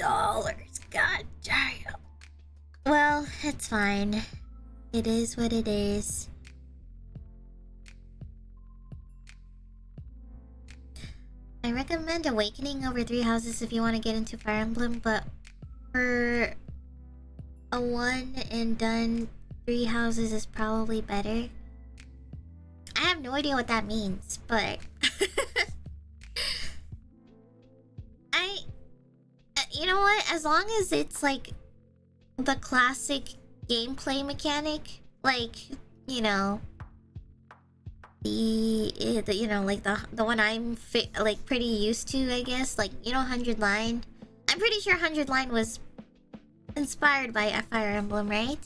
God damn. Well, it's fine. It is what it is. I recommend Awakening over Three Houses if you want to get into Fire Emblem, but for a one and done, Three Houses is probably better. I have no idea what that means, but you know what? As long as it's like the classic gameplay mechanic, like, you know, the you know, like the one I'm like pretty used to, I guess, like, you know, 100 Line. I'm pretty sure 100 Line was inspired by a Fire Emblem, right?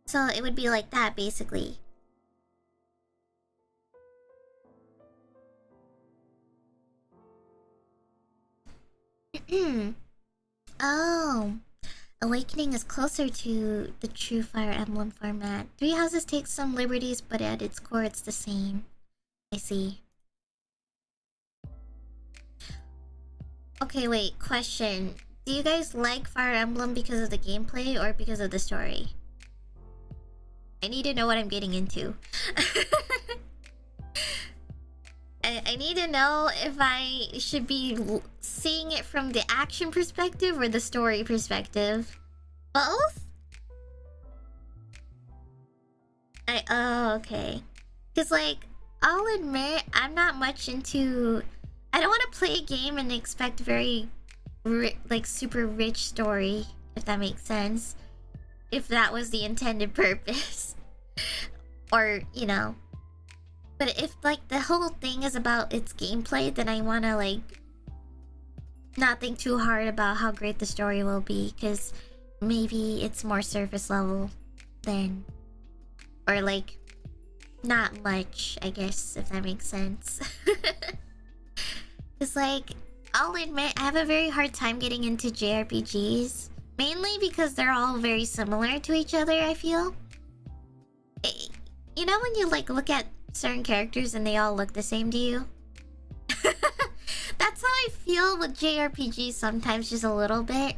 So it would be like that, basically. Oh, Awakening is closer to the true Fire Emblem format. Three Houses takes some liberties, but at its core it's the same. I see. Okay, wait, question. Do you guys like Fire Emblem because of the gameplay or because of the story? I need to know what I'm getting into. I need to know if I should be seeing it from the action perspective or the story perspective. Both? Oh, okay. Because, like, I'll admit, I'm not much into... I don't want to play a game and expect very, like, super rich story, if that makes sense. If that was the intended purpose. Or, you know... But if, like, the whole thing is about its gameplay, then I want to, like, not think too hard about how great the story will be, because maybe it's more surface level than... Or, like, not much, I guess, if that makes sense. Because, like, I'll admit, I have a very hard time getting into JRPGs. Mainly because they're all very similar to each other, I feel. You know when you, like, look at certain characters and they all look the same to you? That's how I feel with JRPGs sometimes, just a little bit.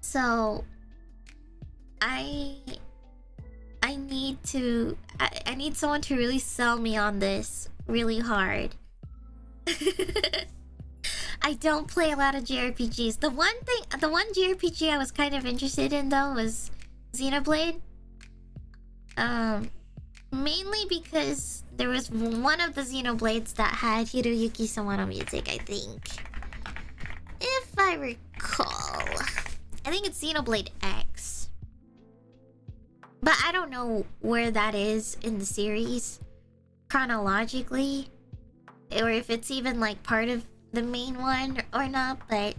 So I need someone to really sell me on this really hard. I don't play a lot of JRPGs. The one JRPG I was kind of interested in though was Xenoblade. Mainly because there was one of the Xenoblades that had Hiroyuki Sawano music, I think. If I recall. I think it's Xenoblade X. But I don't know where that is in the series chronologically. Or if it's even like part of the main one or not, but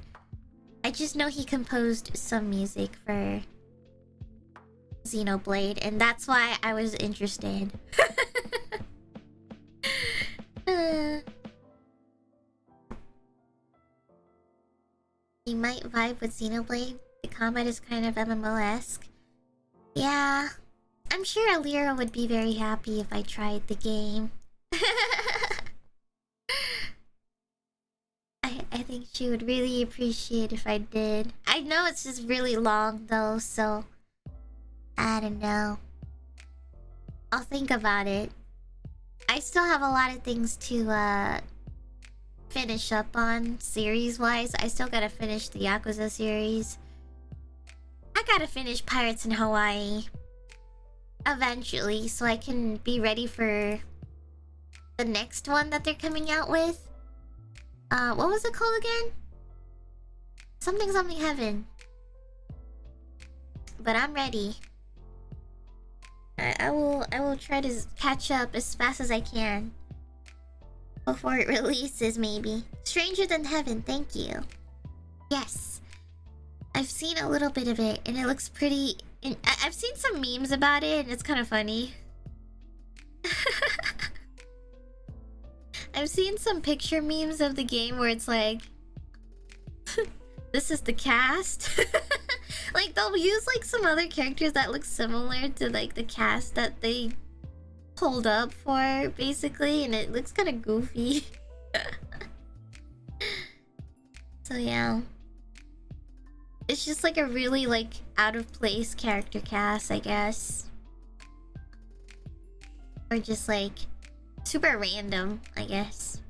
I just know he composed some music for Xenoblade, and that's why I was interested. You might vibe with Xenoblade. The combat is kind of MMO-esque. Yeah, I'm sure Elira would be very happy if I tried the game. I think she would really appreciate if I did. I know it's just really long though, so I don't know. I'll think about it. I still have a lot of things to finish up on series-wise. I still gotta finish the Yakuza series. I gotta finish Pirates in Hawaii eventually, so I can be ready for the next one that they're coming out with. What was it called again? Something Heaven. But I'm ready. I will try to catch up as fast as I can before it releases, maybe. Stranger Than Heaven, thank you. Yes, I've seen a little bit of it and it looks pretty. I've seen some memes about it and it's kind of funny. I've seen some picture memes of the game where it's like, this is the cast. Like they'll use like some other characters that look similar to like the cast that they hold up for, basically, and it looks kind of goofy. So yeah. It's just like a really like out of place character cast, I guess. Or just like super random, I guess.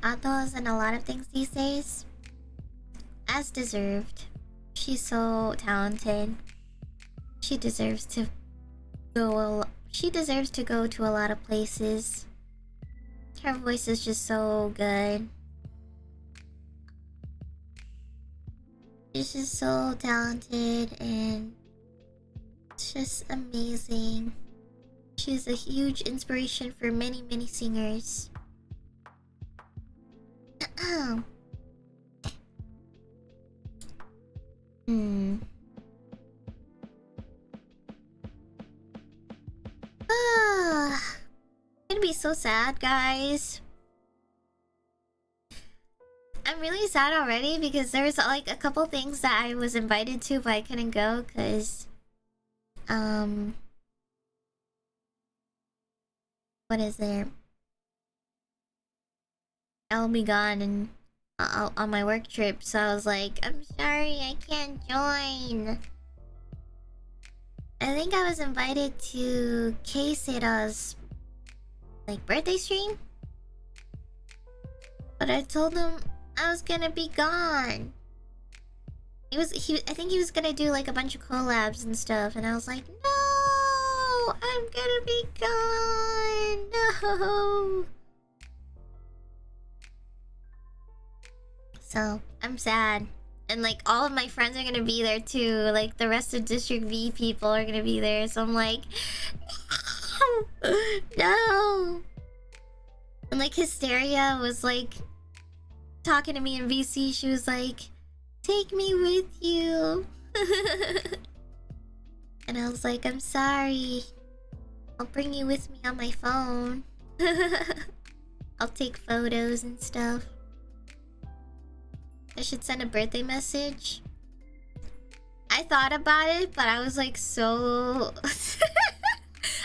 Ato's in a lot of things these days. As deserved. She's so talented. She deserves to go to a lot of places. Her voice is just so good. She's just so talented and it's just amazing. She's a huge inspiration for many, many singers. I'm gonna be so sad, guys. I'm really sad already because there's like a couple things that I was invited to but I couldn't go because what is it? I'll be gone and on my work trip, so I was like, I'm sorry, I can't join. I think I was invited to K-Sera's like birthday stream, but I told him I was gonna be gone. I think he was gonna do like a bunch of collabs and stuff, and I was like, no, I'm gonna be gone. No. So I'm sad, and like all of my friends are gonna be there too. Like the rest of District V people are gonna be there, so I'm like, no, no. And like Hysteria was like talking to me in VC. She was like, take me with you. And I was like, I'm sorry, I'll bring you with me on my phone. I'll take photos and stuff. I should send a birthday message. I thought about it, but I was like so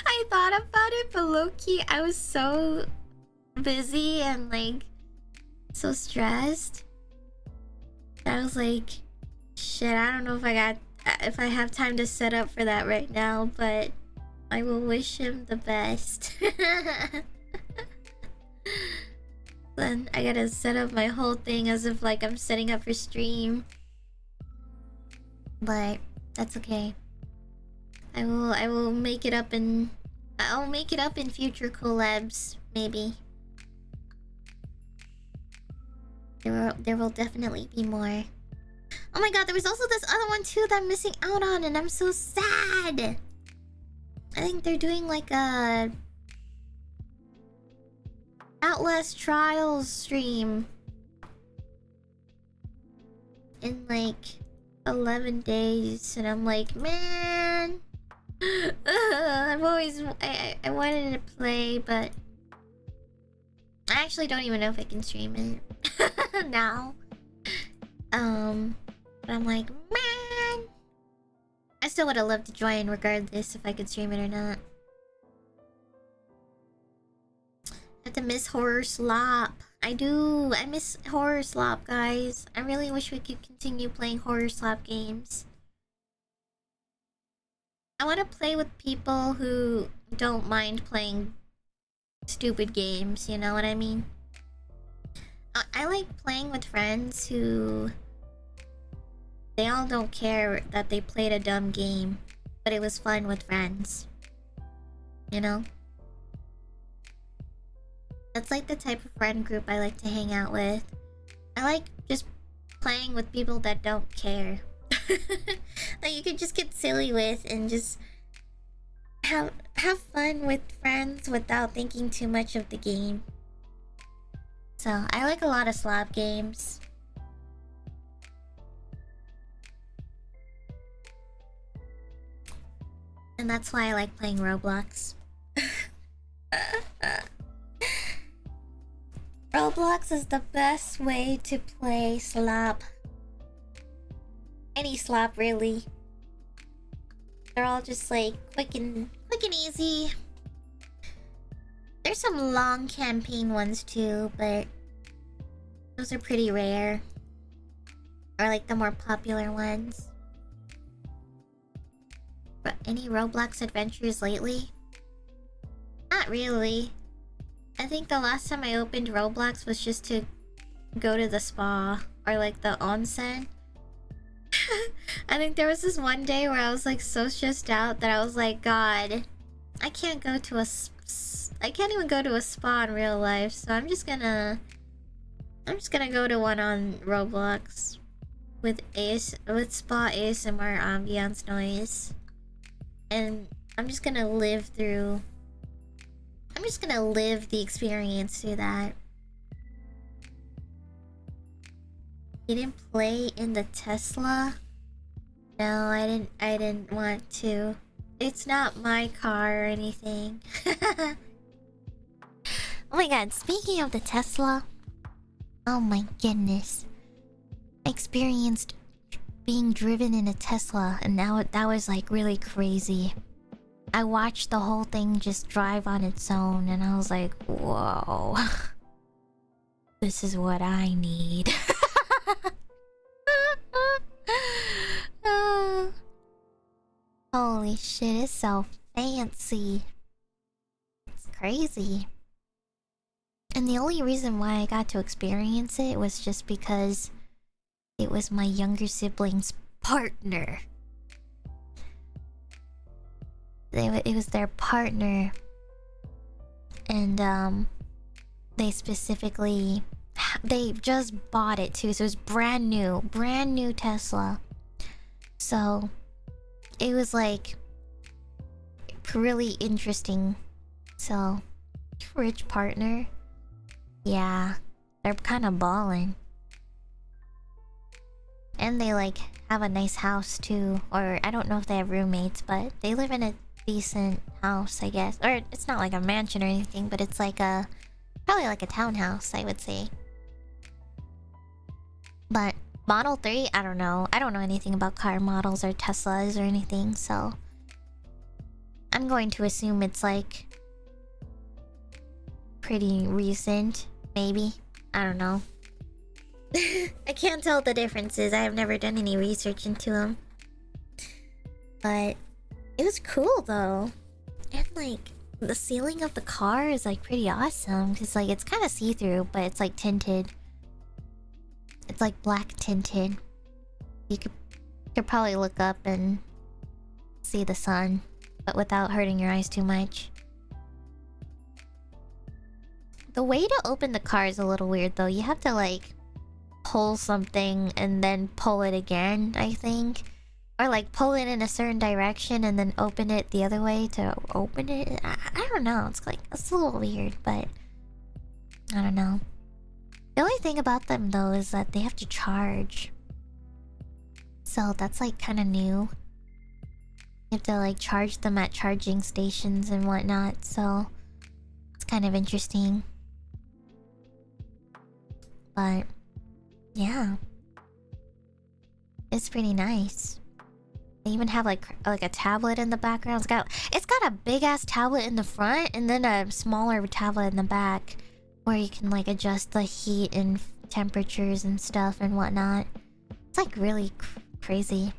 I thought about it, but low-key I was so busy and like so stressed. I was like, shit, I don't know if I have time to set up for that right now, but I will wish him the best. Then I gotta set up my whole thing as if like I'm setting up for stream. But that's okay. I'll make it up in future collabs, maybe. There will definitely be more. Oh my god, there was also this other one too that I'm missing out on, and I'm so sad. I think they're doing like a Outlast Trials stream in like 11 days, and I'm like, man, I wanted to play, but I actually don't even know if I can stream it now. But I'm like, man, I still would have loved to join regardless if I could stream it or not. I have to miss Horror Slop. I do. I miss Horror Slop, guys. I really wish we could continue playing Horror Slop games. I want to play with people who don't mind playing stupid games, you know what I mean? I like playing with friends who they all don't care that they played a dumb game, but it was fun with friends. You know? That's like the type of friend group I like to hang out with. I like just playing with people that don't care. That you can just get silly with and just have fun with friends without thinking too much of the game. So I like a lot of slop games. And that's why I like playing Roblox. Roblox is the best way to play slap. Any slap, really. They're all just like quick and easy. There's some long campaign ones too, but those are pretty rare. Or like the more popular ones. But any Roblox adventures lately? Not really. I think the last time I opened Roblox was just to go to the spa or like the onsen. I think there was this one day where I was like so stressed out that I was like, God, I can't even go to a spa in real life, so I'm just gonna go to one on Roblox with spa ASMR ambiance noise. And I'm just gonna live the experience through that. You didn't play in the Tesla? No, I didn't want to. It's not my car or anything. Oh my god, speaking of the Tesla. Oh my goodness. I experienced being driven in a Tesla, and now that was like really crazy. I watched the whole thing just drive on its own, and I was like, whoa. This is what I need. Holy shit, it's so fancy. It's crazy. And the only reason why I got to experience it was just because it was my younger sibling's partner. It was their partner. And they specifically, they just bought it too, so it was brand new Tesla. So it was like really interesting. So rich partner, yeah, they're kind of ballin'. And they like have a nice house too, or I don't know if they have roommates, but they live in a decent house, I guess. Or it's not like a mansion or anything, but it's like probably like a townhouse, I would say. But Model 3, I don't know. I don't know anything about car models or Teslas or anything, so I'm going to assume it's like pretty recent, maybe. I don't know. I can't tell the differences. I have never done any research into them. But it was cool though. And like the ceiling of the car is like pretty awesome, because like it's kind of see-through, but it's like tinted. It's like black tinted. You could probably look up and see the sun, but without hurting your eyes too much. The way to open the car is a little weird though. You have to like pull something and then pull it again, I think. Or like pull it in a certain direction and then open it the other way to open it. I don't know. It's like, it's a little weird, but I don't know. The only thing about them though is that they have to charge. So that's like kind of new. You have to like charge them at charging stations and whatnot, so it's kind of interesting. But yeah, it's pretty nice. They even have like a tablet in the background. It's got a big ass tablet in the front and then a smaller tablet in the back, where you can like adjust the heat and temperatures and stuff and whatnot. It's like really crazy.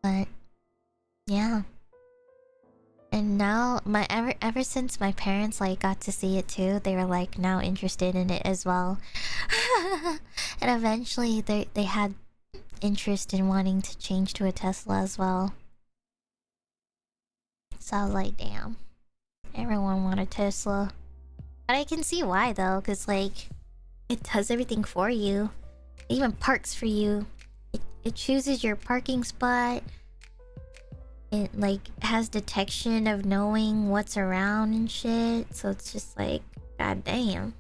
But yeah. And now ever since my parents like got to see it too, they were like now interested in it as well. And eventually they had interest in wanting to change to a Tesla as well. So I was like, damn. Everyone want a Tesla. But I can see why though, because like it does everything for you. It even parks for you. It chooses your parking spot. It like has detection of knowing what's around and shit. So it's just like, god damn.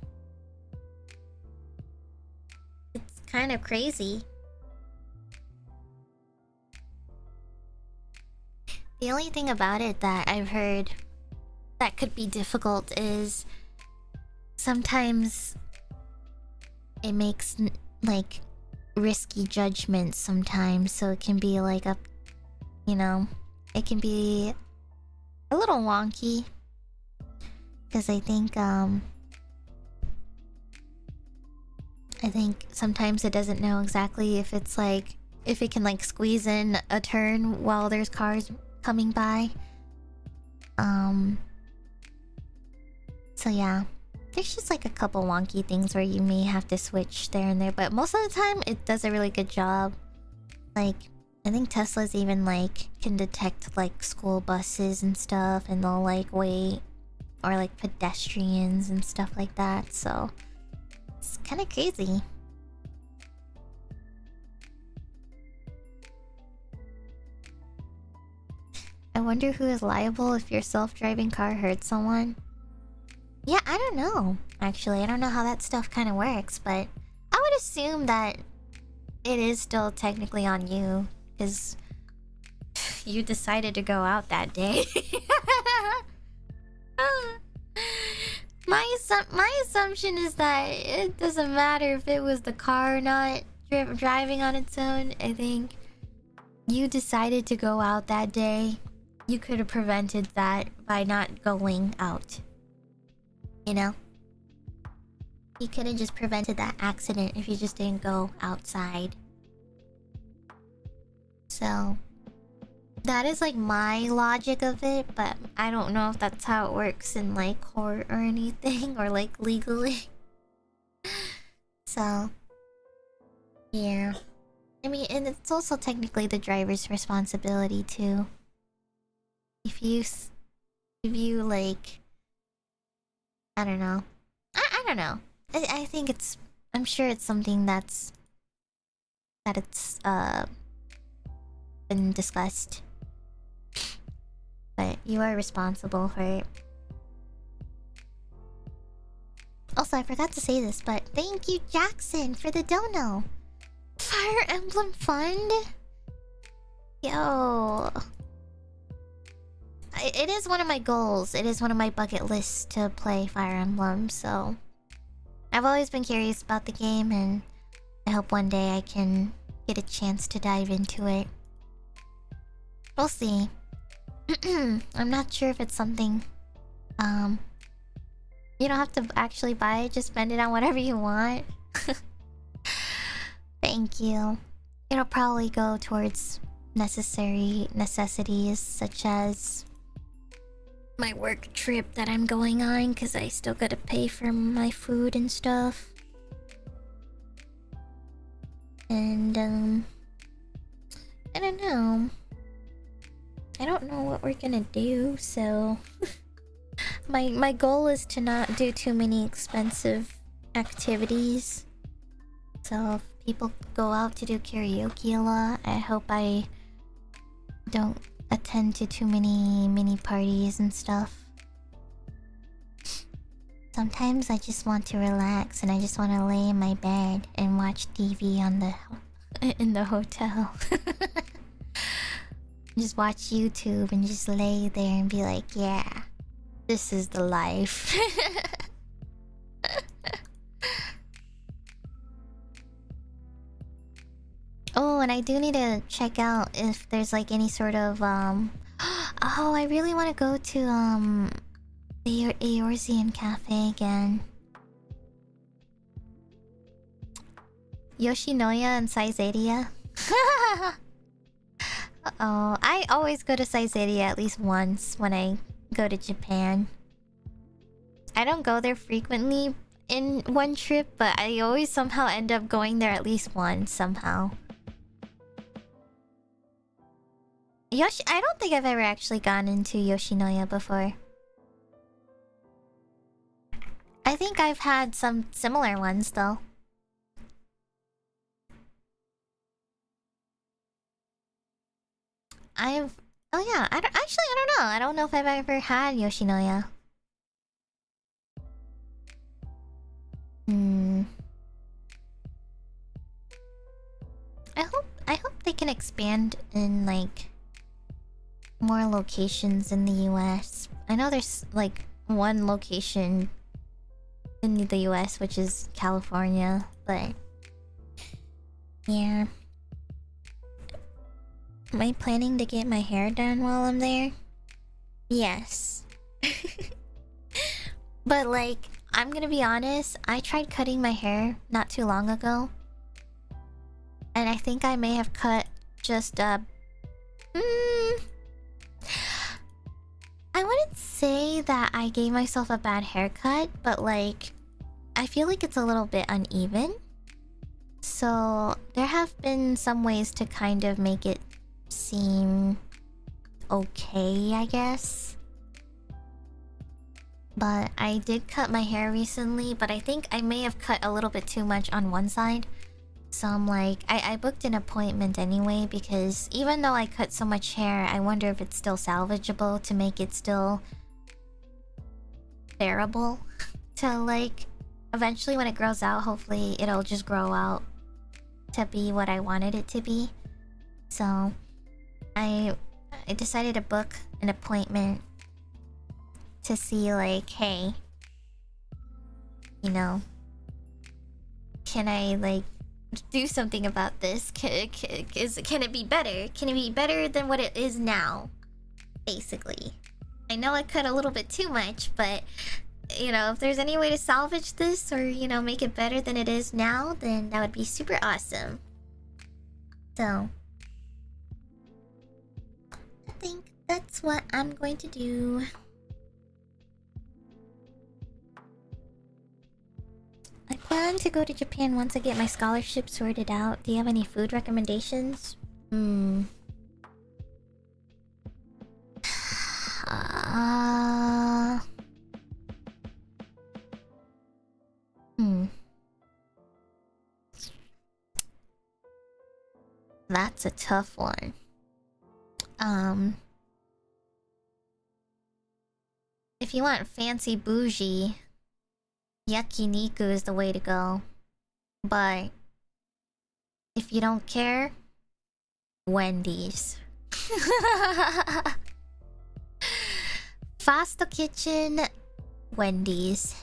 It's kind of crazy. The only thing about it that I've heard that could be difficult is sometimes it makes like risky judgments sometimes, so it can be like a, you know, it can be a little wonky because I think sometimes it doesn't know exactly if it's like if it can like squeeze in a turn while there's cars coming by. So yeah, there's just like a couple wonky things where you may have to switch there and there, but most of the time it does a really good job. Like I think Tesla's even like can detect like school buses and stuff, and they'll like wait, or like pedestrians and stuff like that, so it's kind of crazy. I wonder who is liable if your self-driving car hurts someone. Yeah, I don't know. Actually, I don't know how that stuff kind of works, but I would assume that it is still technically on you, because you decided to go out that day. My assumption is that it doesn't matter if it was the car or not driving on its own. I think you decided to go out that day. You could have prevented that by not going out. You know? You could have just prevented that accident if you just didn't go outside. So that is like my logic of it, but I don't know if that's how it works in like court or anything, or like legally. So yeah, I mean, and it's also technically the driver's responsibility too. If you like, I don't know, I don't know. I think it's, I'm sure it's something that's been discussed, but you are responsible for it. Also, I forgot to say this, but thank you, Jackson, for the dono. Fire Emblem Fund? Yo. It is one of my goals. It is one of my bucket lists to play Fire Emblem, so I've always been curious about the game, and I hope one day I can get a chance to dive into it. We'll see. I'm not sure if it's something... You don't have to actually buy it, just spend it on whatever you want. Thank you. It'll probably go towards necessities such as my work trip that I'm going on, because I still gotta pay for my food and stuff. And I don't know. I don't know what we're gonna do, so my goal is to not do too many expensive activities. So if people go out to do karaoke a lot, I hope I don't attend to too many mini parties and stuff. Sometimes I just want to relax and I just want to lay in my bed and watch TV in the hotel. Just watch YouTube and just lay there and be like, yeah, this is the life. Oh, and I do need to check out if there's like any sort of oh, I really want to go to the Eorzean Cafe again. Yoshinoya and Saizeriya. Oh, I always go to Saizeriya at least once when I go to Japan. I don't go there frequently in one trip, but I always somehow end up going there at least once somehow. I don't think I've ever actually gone into Yoshinoya before. I think I've had some similar ones though. Oh yeah, I don't know. I don't know if I've ever had Yoshinoya. I hope they can expand in like more locations in the US. I know there's like one location in the US, which is California, but yeah. Am I planning to get my hair done while I'm there? Yes. But like, I'm gonna be honest, I tried cutting my hair not too long ago. And I think I may have cut just I wouldn't say that I gave myself a bad haircut, but like, I feel like it's a little bit uneven. So there have been some ways to kind of make it seem okay, I guess. But I did cut my hair recently, but I think I may have cut a little bit too much on one side. So I'm like, I booked an appointment anyway, because even though I cut so much hair, I wonder if it's still salvageable to make it still bearable to like, eventually when it grows out, hopefully it'll just grow out to be what I wanted it to be. So I decided to book an appointment to see like, hey, you know, can I like do something about this? Can it be better? Can it be better than what it is now? Basically. I know I cut a little bit too much, but you know, if there's any way to salvage this or, you know, make it better than it is now, then that would be super awesome. So I think that's what I'm going to do. I plan to go to Japan once I get my scholarship sorted out. Do you have any food recommendations? That's a tough one. If you want fancy bougie, yakiniku is the way to go. But if you don't care, Wendy's. Fast kitchen, Wendy's.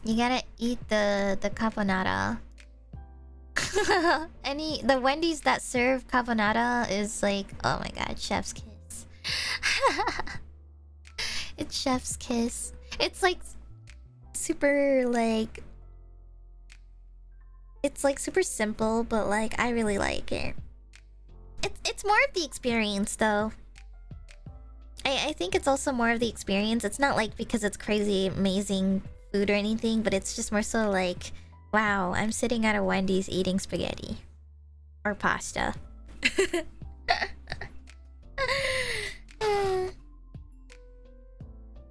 You gotta eat the carbonara. The Wendy's that serve carbonara is like, oh my god, chef's kiss. It's chef's kiss. It's like super like, it's like super simple, but like I really like it. It's more of the experience though. I think it's also more of the experience. It's not like because it's crazy amazing food or anything, but it's just more so like, wow, I'm sitting at a Wendy's eating spaghetti or pasta.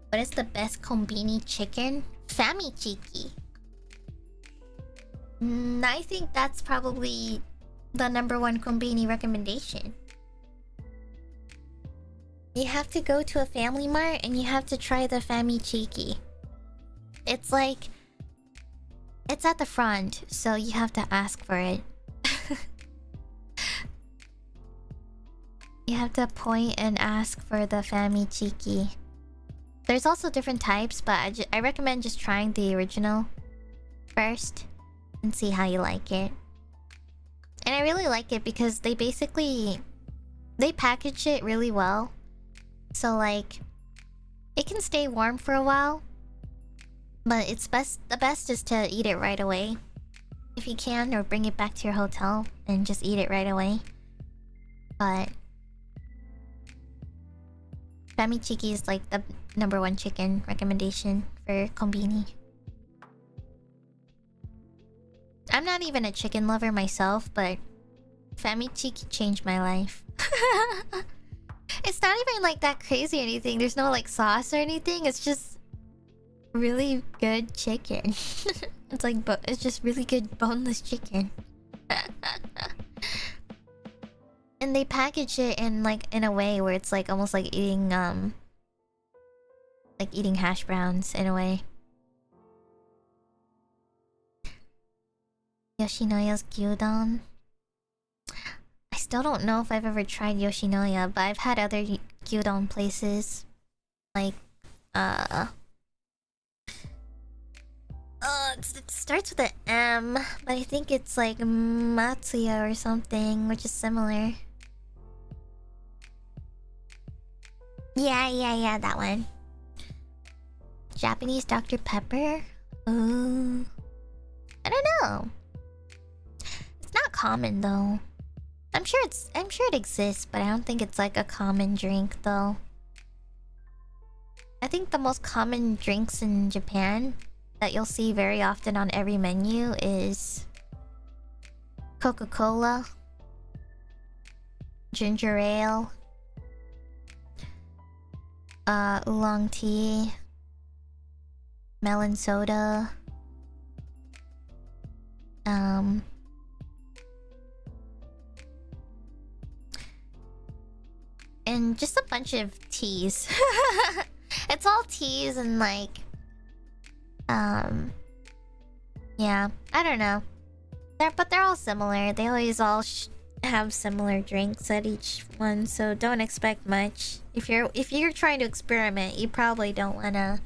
What is the best kombini chicken? Famichiki. I think that's probably the #1 kombini recommendation. You have to go to a family mart and you have to try the Famichiki. It's like, it's at the front, so you have to ask for it. You have to point and ask for the Famichiki. There's also different types, but I recommend just trying the original first and see how you like it. And I really like it because they package it really well. So like, it can stay warm for a while, but the best is to eat it right away if you can, or bring it back to your hotel and just eat it right away. But Famichiki is like the #1 chicken recommendation for kombini. I'm not even a chicken lover myself, but Famichiki changed my life. It's not even like that crazy or anything. There's no like sauce or anything. It's just really good chicken. It's like, it's just really good boneless chicken. And they package it in like in a way where it's like almost like eating hash browns in a way. Yoshinoya's gyudon. I still don't know if I've ever tried Yoshinoya, but I've had other gyudon places. Like, it starts with an M, but I think it's like Matsuya or something, which is similar. Yeah, that one. Japanese Dr. Pepper? Ooh. I don't know. It's not common though. I'm sure it exists, but I don't think it's like a common drink though. I think the most common drinks in Japan that you'll see very often on every menu is Coca-Cola, ginger ale, oolong tea, melon soda, and just a bunch of teas. It's all teas and like, yeah, I don't know. But they're all similar. They always all have similar drinks at each one, so don't expect much. If you're trying to experiment, you probably don't wanna,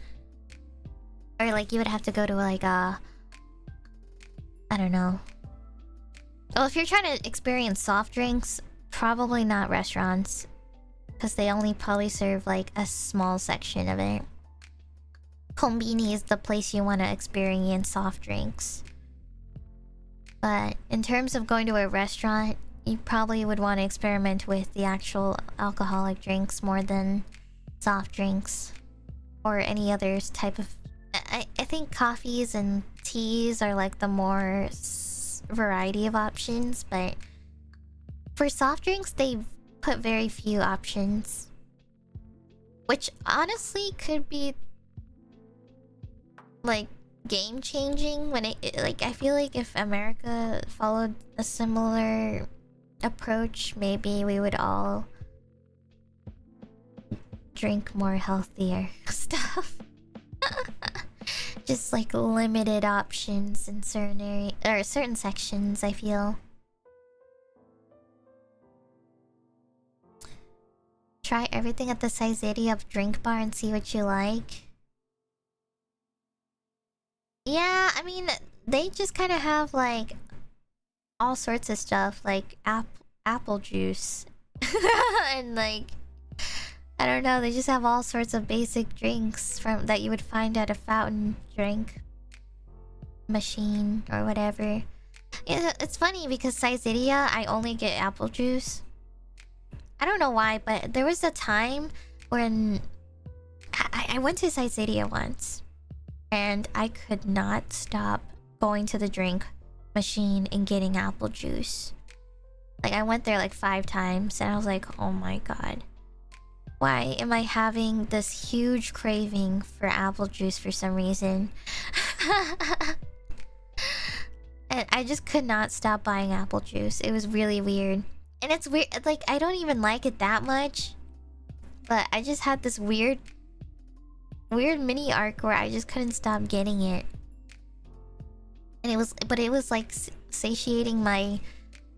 or like you would have to go to like I don't know. Well, if you're trying to experience soft drinks, probably not restaurants, because they only probably serve like a small section of it. Konbini is the place you want to experience soft drinks. But in terms of going to a restaurant, you probably would want to experiment with the actual alcoholic drinks more than soft drinks or any other type of... I think coffees and teas are like the more variety of options, but for soft drinks they put very few options, which honestly could be like game changing when it like, I feel like if America followed a similar approach, maybe we would all drink more healthier stuff. Just like limited options in certain certain sections, I feel. Try everything at the Saizeriya drink bar and see what you like. Yeah, I mean, they just kind of have like all sorts of stuff, like apple juice. And like, I don't know, they just have all sorts of basic drinks from that you would find at a fountain drink machine or whatever. It's funny because Saizeriya, I only get apple juice. I don't know why, but there was a time when I went to Saizeriya once and I could not stop going to the drink machine and getting apple juice. Like, I went there like 5 times and I was like, oh my god. Why am I having this huge craving for apple juice for some reason? And I just could not stop buying apple juice. It was really weird. And it's weird, like, I don't even like it that much. But I just had this weird mini arc where I just couldn't stop getting it. And it was like satiating my,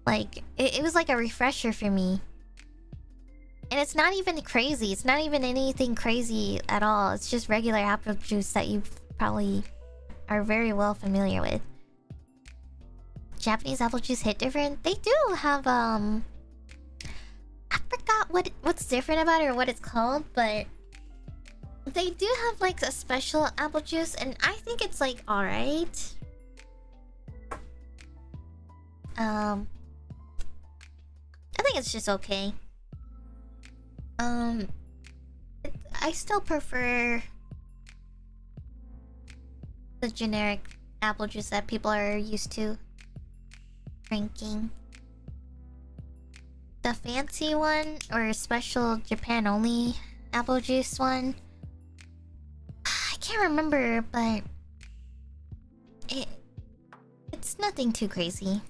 like, it was like a refresher for me. And it's not even crazy. It's not even anything crazy at all. It's just regular apple juice that you probably are very well familiar with. Japanese apple juice hit different. They do have I forgot what's different about it or what it's called, but they do have like a special apple juice, and I think it's like alright. I think it's just okay. I still prefer the generic apple juice that people are used to drinking. The fancy one or special Japan only apple juice one, I can't remember, but it's nothing too crazy.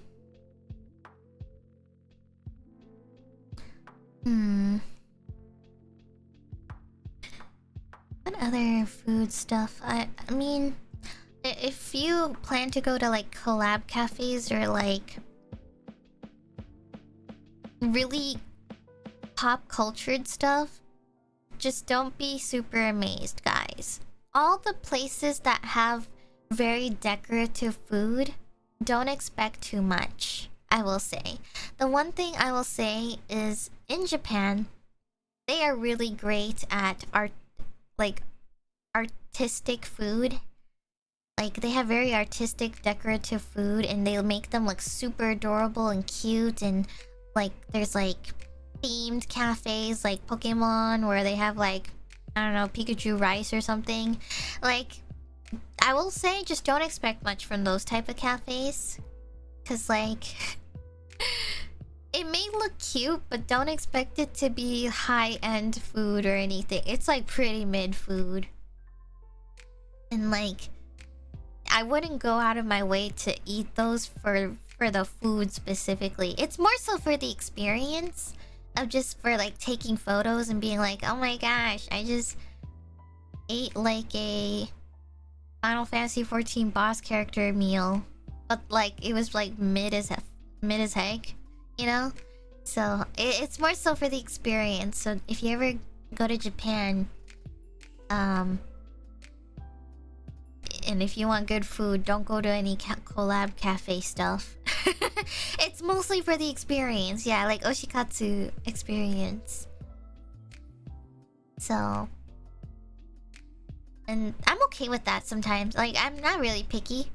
What other food stuff? I mean, if you plan to go to like collab cafes or like really pop cultured stuff, just don't be super amazed, guys. All the places that have very decorative food, don't expect too much, I will say. The one thing I will say is in Japan, they are really great at artistic food. Like, they have very artistic, decorative food, and they'll make them look super adorable and cute. And like, there's like themed cafes like Pokemon where they have like, I don't know, Pikachu rice or something. Like, I will say just don't expect much from those type of cafes, cause like it may look cute, but don't expect it to be high-end food or anything. It's like pretty mid food. And like, I wouldn't go out of my way to eat those for the food specifically. It's more so for the experience of just for like taking photos and being like, oh my gosh, I just ate like a Final Fantasy 14 boss character meal, but like it was like mid as heck, you know? So it's more so for the experience. So if you ever go to Japan, and if you want good food, don't go to any collab cafe stuff. It's mostly for the experience. Yeah, like Oshikatsu experience. So, and I'm okay with that sometimes. Like, I'm not really picky.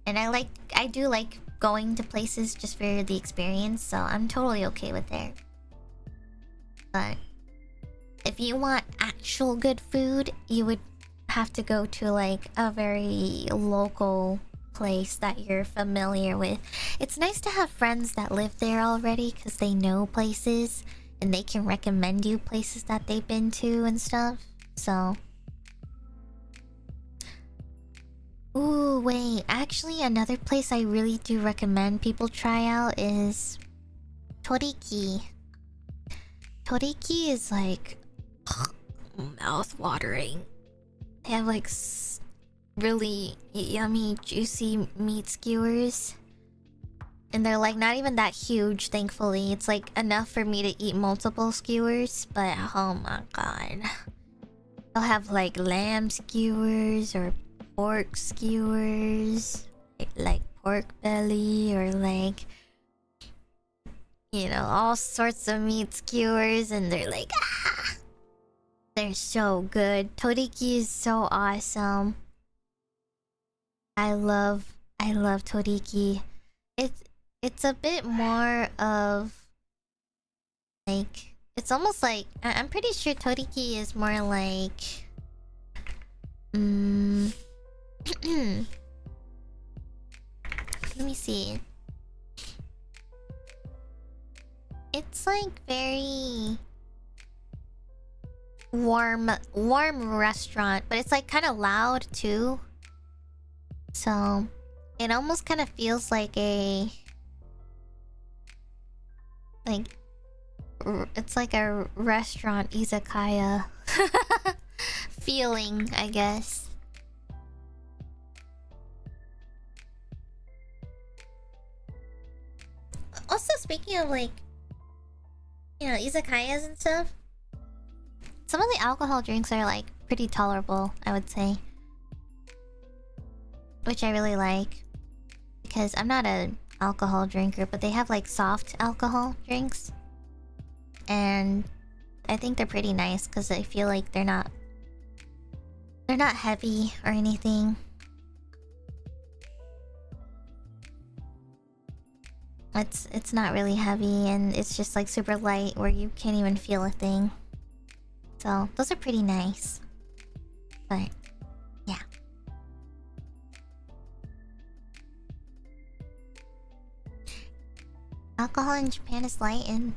And I do like going to places just for the experience. So I'm totally okay with it. But if you want actual good food, you would have to go to like a very local place that you're familiar with. It's nice to have friends that live there already because they know places and they can recommend you places that they've been to and stuff. So, ooh, wait, actually another place I really do recommend people try out is Toriki. Toriki is like mouth-watering. They have like really yummy, juicy meat skewers. And they're like not even that huge, thankfully. It's like enough for me to eat multiple skewers. But oh my god. They'll have like lamb skewers or pork skewers. Like pork belly or like, you know, all sorts of meat skewers. And they're like, ah! They're so good. Toriki is so awesome. I love Toriki. It's a bit more of like, it's almost like I'm pretty sure Toriki is more like let me see. It's like very warm restaurant, but it's like kind of loud too. So it almost kind of feels like a it's like a restaurant izakaya feeling, I guess. Also, speaking of like, you know, izakayas and stuff, some of the alcohol drinks are like pretty tolerable, I would say. Which I really like. Because I'm not an alcohol drinker, but they have like soft alcohol drinks. And I think they're pretty nice because I feel like they're not heavy or anything. It's not really heavy and it's just like super light where you can't even feel a thing. So those are pretty nice. But yeah. Alcohol in Japan is light and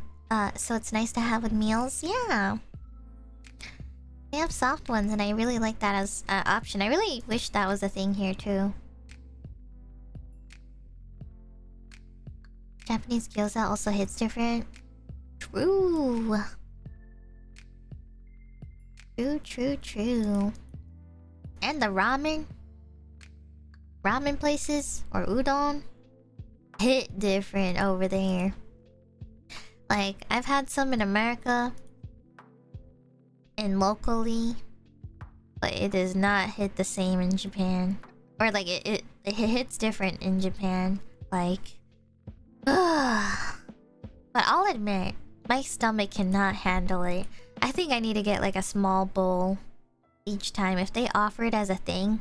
so it's nice to have with meals. Yeah. They have soft ones and I really like that as an option. I really wish that was a thing here too. Japanese gyoza also hits different. True. True. And the ramen places or udon hit different over there. Like, I've had some in America and locally, but it does not hit the same in Japan. Or like it hits different in Japan. Like, but I'll admit, my stomach cannot handle it. I think I need to get like a small bowl each time. If they offer it as a thing,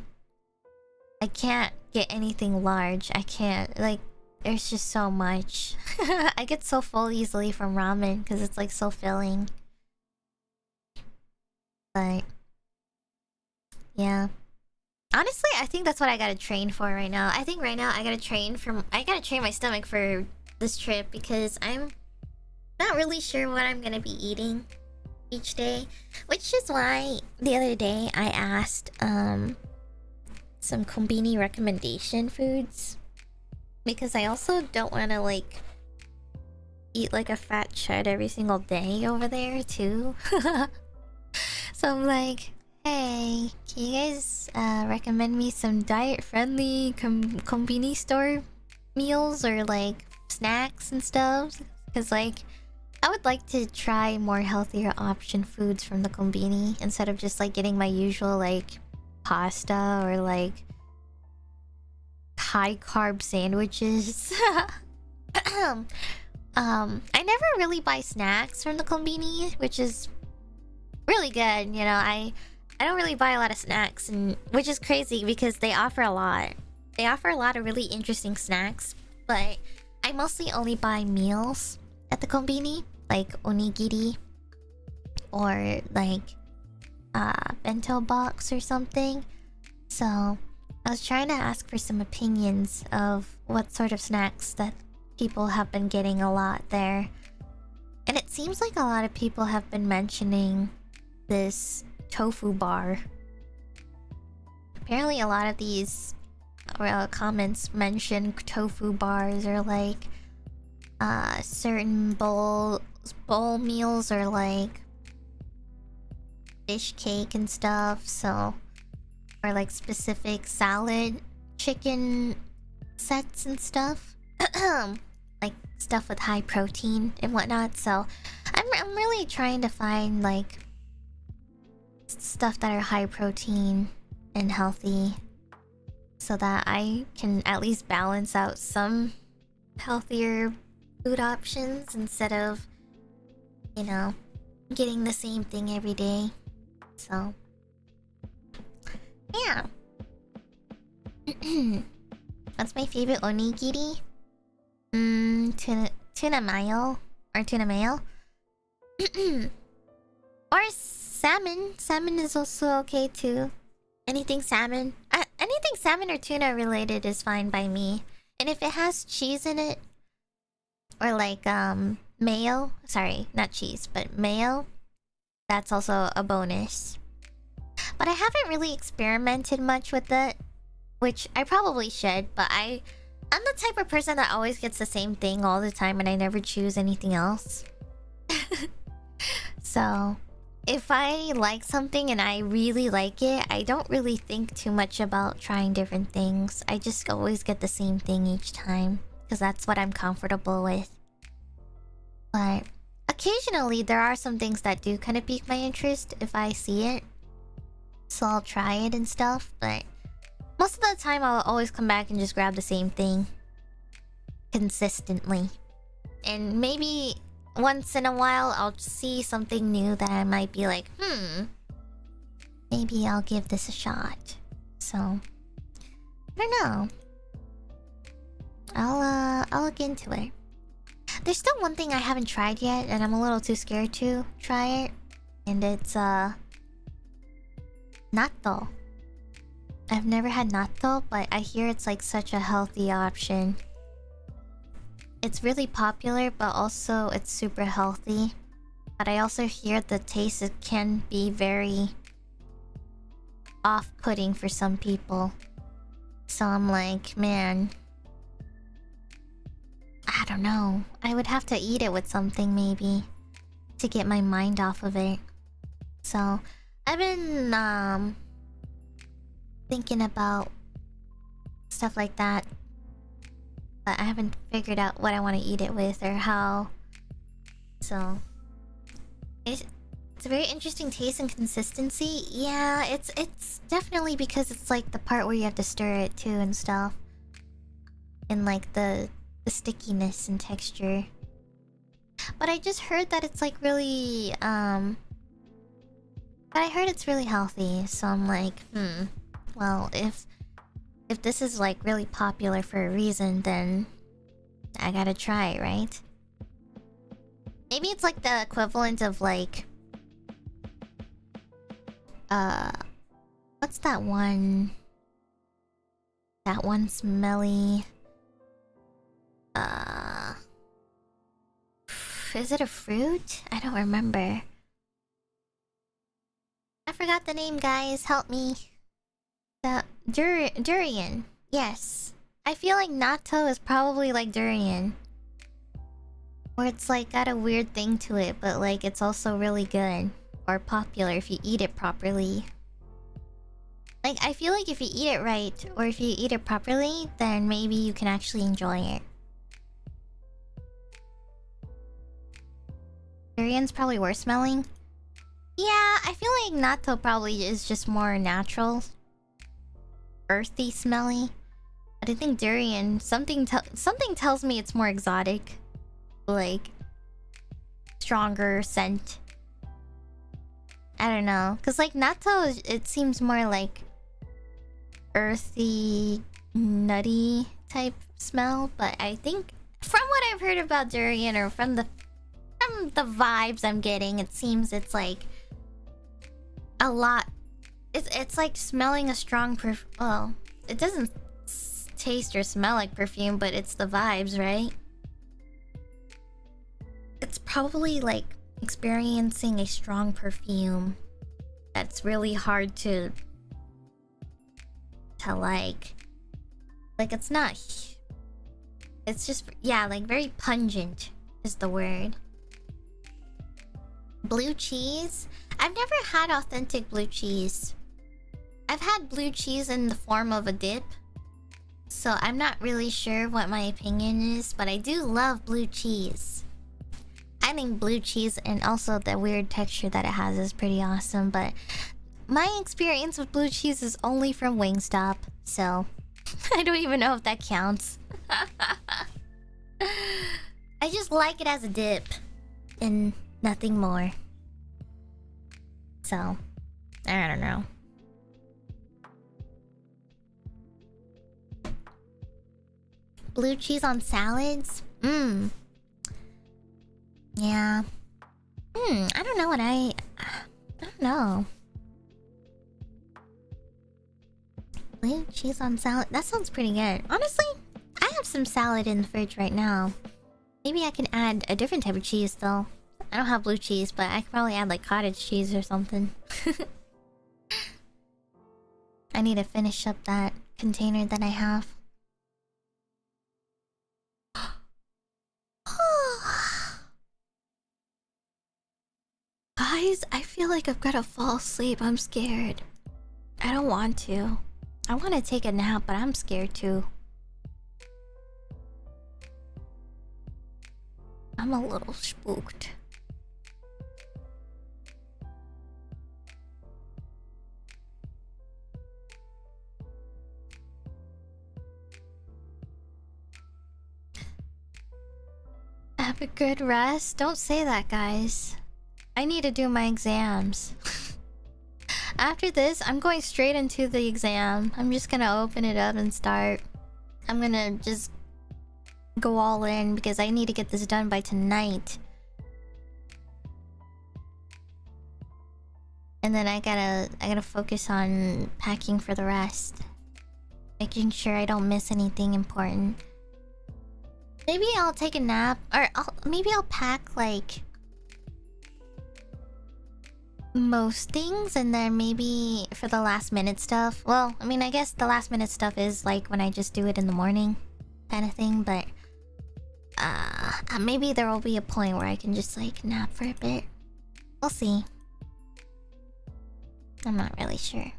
I can't get anything large. I can't, like, there's just so much. I get so full easily from ramen because it's like so filling. But yeah, honestly, I think that's what I gotta train for right now. I think right now I gotta train my stomach for this trip because I'm not really sure what I'm gonna be eating each day, which is why the other day I asked some konbini recommendation foods, because I also don't want to like eat like a fat chud every single day over there too. So I'm like, hey, can you guys recommend me some diet friendly konbini store meals or like snacks and stuff? Because like I would like to try more healthier option foods from the konbini instead of just like getting my usual like pasta or like high carb sandwiches. I never really buy snacks from the konbini, which is really good. You know, I don't really buy a lot of snacks, and which is crazy because they offer a lot. They offer a lot of really interesting snacks, but I mostly only buy meals at the konbini, like onigiri or like bento box or something. So I was trying to ask for some opinions of what sort of snacks that people have been getting a lot there. And it seems like a lot of people have been mentioning this tofu bar. Apparently a lot of these comments mention tofu bars or like certain bowl meals or like fish cake and stuff. So, or like specific salad chicken sets and stuff. Like stuff with high protein and whatnot. So I'm really trying to find like stuff that are high protein and healthy so that I can at least balance out some healthier food options instead of, you know, getting the same thing every day. So yeah. What's my favorite onigiri? Tuna mayo or tuna mayo. Or salmon. Salmon is also okay too. Anything salmon. Anything salmon or tuna related is fine by me. And if it has cheese in it, or like mayo, sorry, not cheese, but mayo, that's also a bonus. But I haven't really experimented much with it, which I probably should, but I'm the type of person that always gets the same thing all the time and I never choose anything else. So if I like something and I really like it, I don't really think too much about trying different things. I just always get the same thing each time because that's what I'm comfortable with. But occasionally there are some things that do kind of pique my interest if I see it. So I'll try it and stuff, but most of the time I'll always come back and just grab the same thing consistently. And maybe once in a while I'll see something new that I might be like, maybe I'll give this a shot. So I don't know. I'll look into it. There's still one thing I haven't tried yet and I'm a little too scared to try it. And it's natto. I've never had natto, but I hear it's like such a healthy option. It's really popular, but also it's super healthy. But I also hear the taste can be very off-putting for some people. So I'm like, man, I don't know. I would have to eat it with something maybe to get my mind off of it. So I've been thinking about stuff like that, but I haven't figured out what I want to eat it with or how. So It's a very interesting taste and consistency. Yeah, it's definitely because it's like the part where you have to stir it too and stuff. And like the stickiness and texture. But I just heard that it's like really but I heard it's really healthy, so I'm like, well, if this is like really popular for a reason, then I gotta try it, right? Maybe it's like the equivalent of like what's that one? That one smelly is it a fruit? I don't remember. I forgot the name, guys. Help me. The durian. Yes. I feel like natto is probably like durian. Or it's like got a weird thing to it, but like it's also really good. Or popular if you eat it properly. Like, I feel like if you eat it right, or if you eat it properly, then maybe you can actually enjoy it. Durian's probably worse smelling. Yeah, I feel like natto probably is just more natural. Earthy smelly. But I think durian, something tells me it's more exotic. Like, stronger scent. I don't know. Because like natto, it seems more like earthy, nutty type smell. But I think from what I've heard about durian, or from the vibes I'm getting, it seems it's like a lot. It's like smelling a strong well, it doesn't taste or smell like perfume, but it's the vibes, right? It's probably like experiencing a strong perfume that's really hard to like it's not, it's just, yeah, like very pungent is the word. Blue cheese? I've never had authentic blue cheese. I've had blue cheese in the form of a dip, so I'm not really sure what my opinion is, but I do love blue cheese. I think blue cheese and also the weird texture that it has is pretty awesome, but my experience with blue cheese is only from Wingstop, so I don't even know if that counts. I just like it as a dip and nothing more. So, I don't know. Blue cheese on salads? Yeah. I don't know what I don't know. Blue cheese on salad? That sounds pretty good. Honestly, I have some salad in the fridge right now. Maybe I can add a different type of cheese though. I don't have blue cheese, but I could probably add like cottage cheese or something. I need to finish up that container that I have. Guys, I feel like I've gotta fall asleep. I'm scared. I don't want to. I want to take a nap, but I'm scared too. I'm a little spooked. Have a good rest. Don't say that, guys. I need to do my exams. After this, I'm going straight into the exam. I'm just gonna open it up and start. I'm gonna just go all in because I need to get this done by tonight. And then I gotta focus on packing for the rest. Making sure I don't miss anything important. Maybe I'll take a nap, or maybe I'll pack like most things, and then maybe for the last minute stuff, well, I mean, I guess the last minute stuff is like when I just do it in the morning kind of thing, but maybe there will be a point where I can just like nap for a bit. We'll see. I'm not really sure.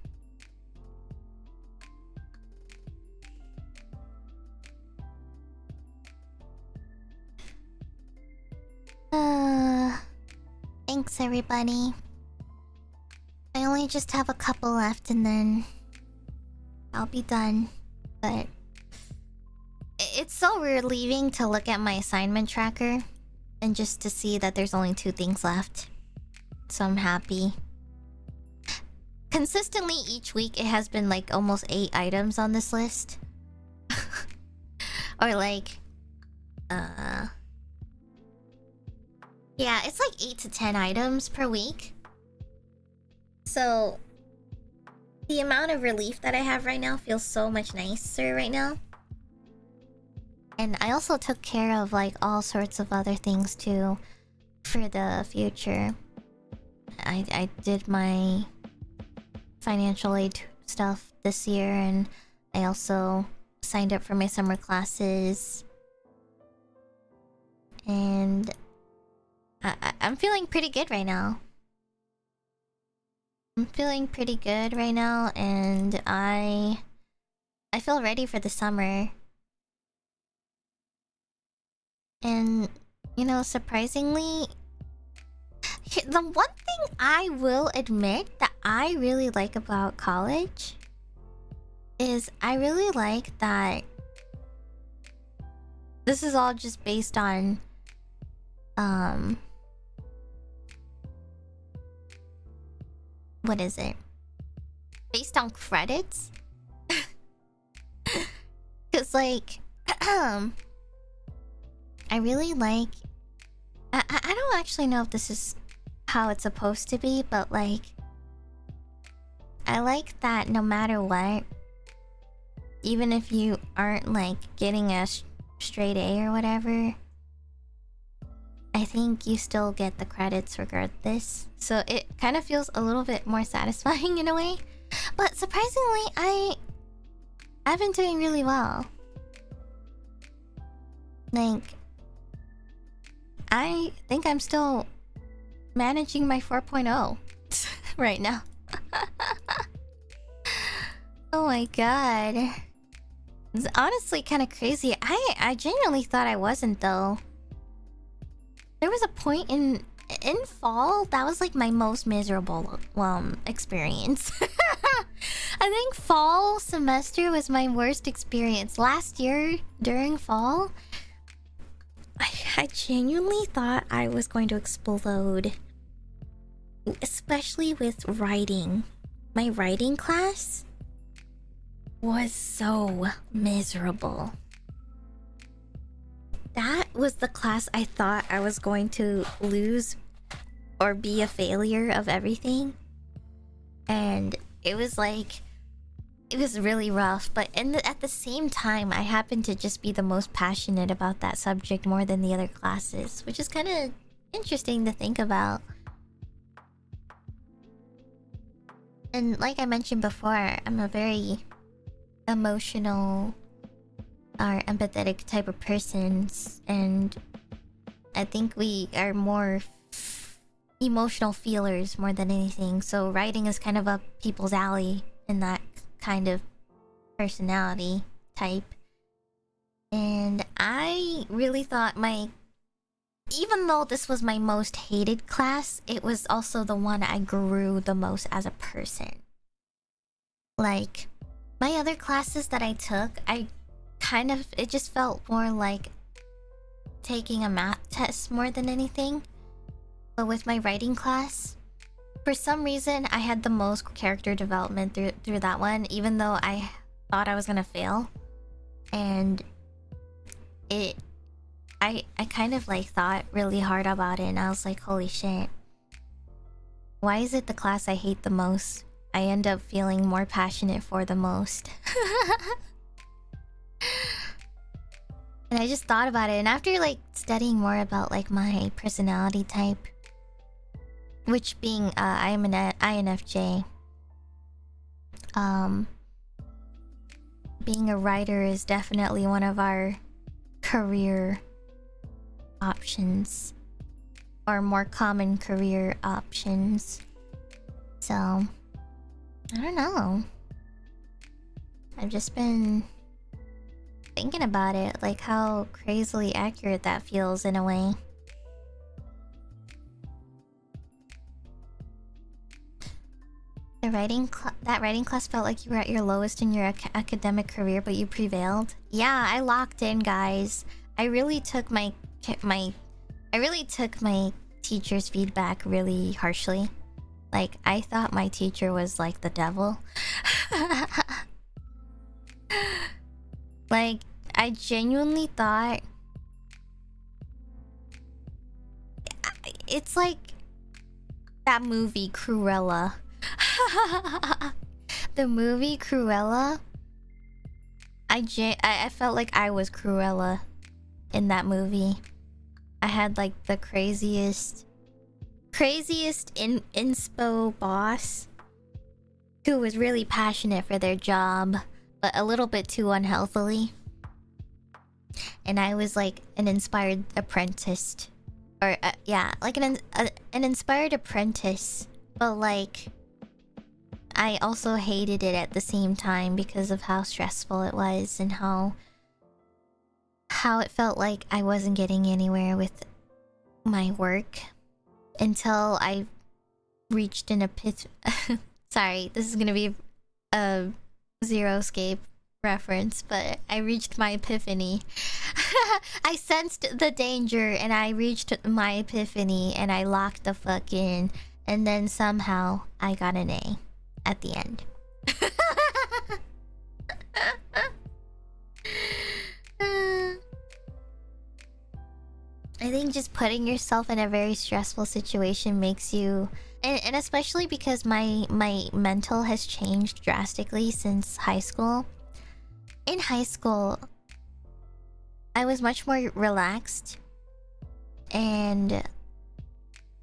Thanks everybody. only just have a couple left and then I'll be done. But it's so relieving to look at my assignment tracker and just to see that there's only 2 things left. So I'm happy. Consistently each week it has been like almost 8 items on this list. Or like yeah, it's like 8 to 10 items per week. So the amount of relief that I have right now feels so much nicer right now. And I also took care of like all sorts of other things too for the future. I did my financial aid stuff this year, and I also signed up for my summer classes. And I'm feeling pretty good right now. I'm feeling pretty good right now, and I feel ready for the summer. And, you know, surprisingly, the one thing I will admit that I really like about college is I really like that this is all just based on what is it? Based on credits? Cause like I really like I don't actually know if this is how it's supposed to be, but like I like that no matter what, even if you aren't like getting a straight A or whatever, I think you still get the credits regardless. So it kind of feels a little bit more satisfying in a way. But surprisingly, I've been doing really well. Like, I think I'm still managing my 4.0 right now. Oh my god. It's honestly kind of crazy. I genuinely thought I wasn't though. There was a point in fall that was like my most miserable experience. I think fall semester was my worst experience. Last year during fall, I genuinely thought I was going to explode. Especially with writing. My writing class was so miserable. That was the class I thought I was going to lose or be a failure of everything. And it was like, it was really rough. But at the same time, I happened to just be the most passionate about that subject more than the other classes, which is kind of interesting to think about. And like I mentioned before, I'm a very emotional or empathetic type of person, and I think we are more emotional feelers more than anything. So writing is kind of up people's alley in that kind of personality type. And I really thought even though this was my most hated class, it was also the one I grew the most as a person. Like, my other classes that I took, it just felt more like taking a math test more than anything. But with my writing class, for some reason, I had the most character development through that one, even though I thought I was gonna fail. And I kind of like thought really hard about it, and I was like, holy shit. Why is it the class I hate the most, I end up feeling more passionate for the most? And I just thought about it, and after like studying more about like my personality type, which being I am an INFJ, being a writer is definitely one of our career options, or more common career options. So I don't know, I've just been thinking about it, like how crazily accurate that feels in a way. That writing class felt like you were at your lowest in your academic career, but you prevailed. Yeah, I locked in, guys. I really took my teacher's feedback really harshly. Like, I thought my teacher was like the devil. Like, I genuinely thought it's like that movie Cruella. The movie Cruella. I felt like I was Cruella in that movie. I had like the craziest inspo boss who was really passionate for their job, but a little bit too unhealthily. And I was like an inspired apprentice. Or yeah, like an inspired apprentice, but like I also hated it at the same time because of how stressful it was and how it felt like I wasn't getting anywhere with my work until I reached an Sorry, this is gonna be a Zero Escape reference, but I reached my epiphany. I sensed the danger and I reached my epiphany and I locked the fuck in, and then somehow I got an A at the end. I think just putting yourself in a very stressful situation makes you, and especially because my mental has changed drastically since high school. In high school, I was much more relaxed and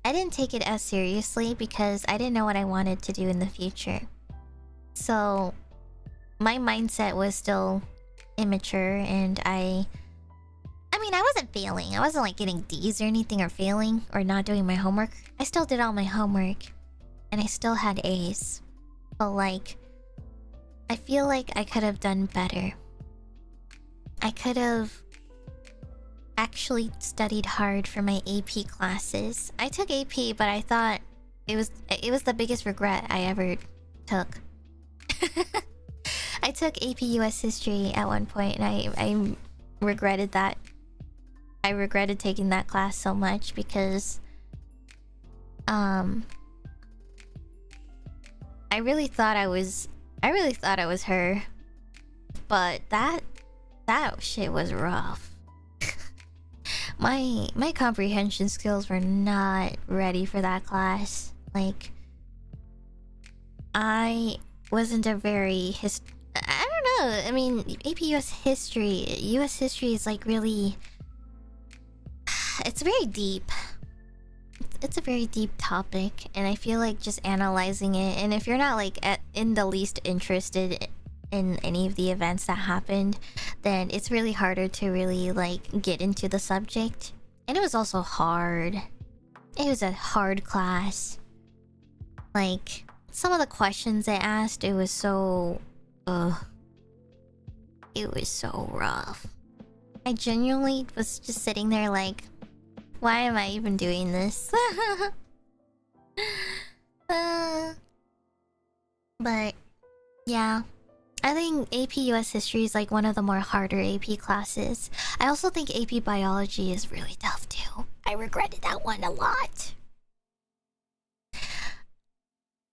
I didn't take it as seriously because I didn't know what I wanted to do in the future. So my mindset was still immature, and I mean, I wasn't failing. I wasn't like getting D's or anything, or failing or not doing my homework. I still did all my homework and I still had A's. But like, I feel like I could have done better. I could have actually studied hard for my AP classes. I took AP, but I thought it was the biggest regret I ever took. I took AP US History at one point, and I regretted that. I regretted taking that class so much because I really thought I was her, but that shit was rough. My comprehension skills were not ready for that class. Like, I wasn't a very I don't know. I mean, AP US History is like really, it's very deep. It's a very deep topic, and I feel like just analyzing it, and if you're not like in the least interested in any of the events that happened, then it's really harder to really like get into the subject. And it was also hard. It was a hard class. Like, some of the questions they asked, it was so it was so rough. I genuinely was just sitting there like, why am I even doing this? But yeah, I think AP US History is like one of the more harder AP classes. I also think AP Biology is really tough too. I regretted that one a lot.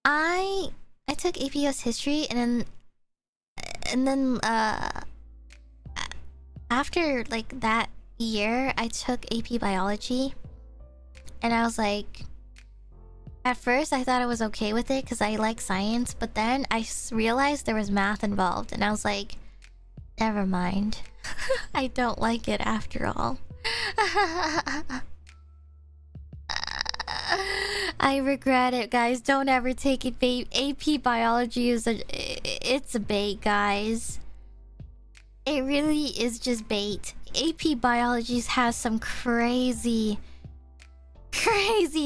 I took AP US History, and then after like that year, I took AP Biology, and I was like, at first I thought I was okay with it because I like science, but then I realized there was math involved, and I was like, never mind. I don't like it after all. I regret it, guys. Don't ever take it bait. AP Biology is it's a bait, guys. It really is just bait. AP Biology has some crazy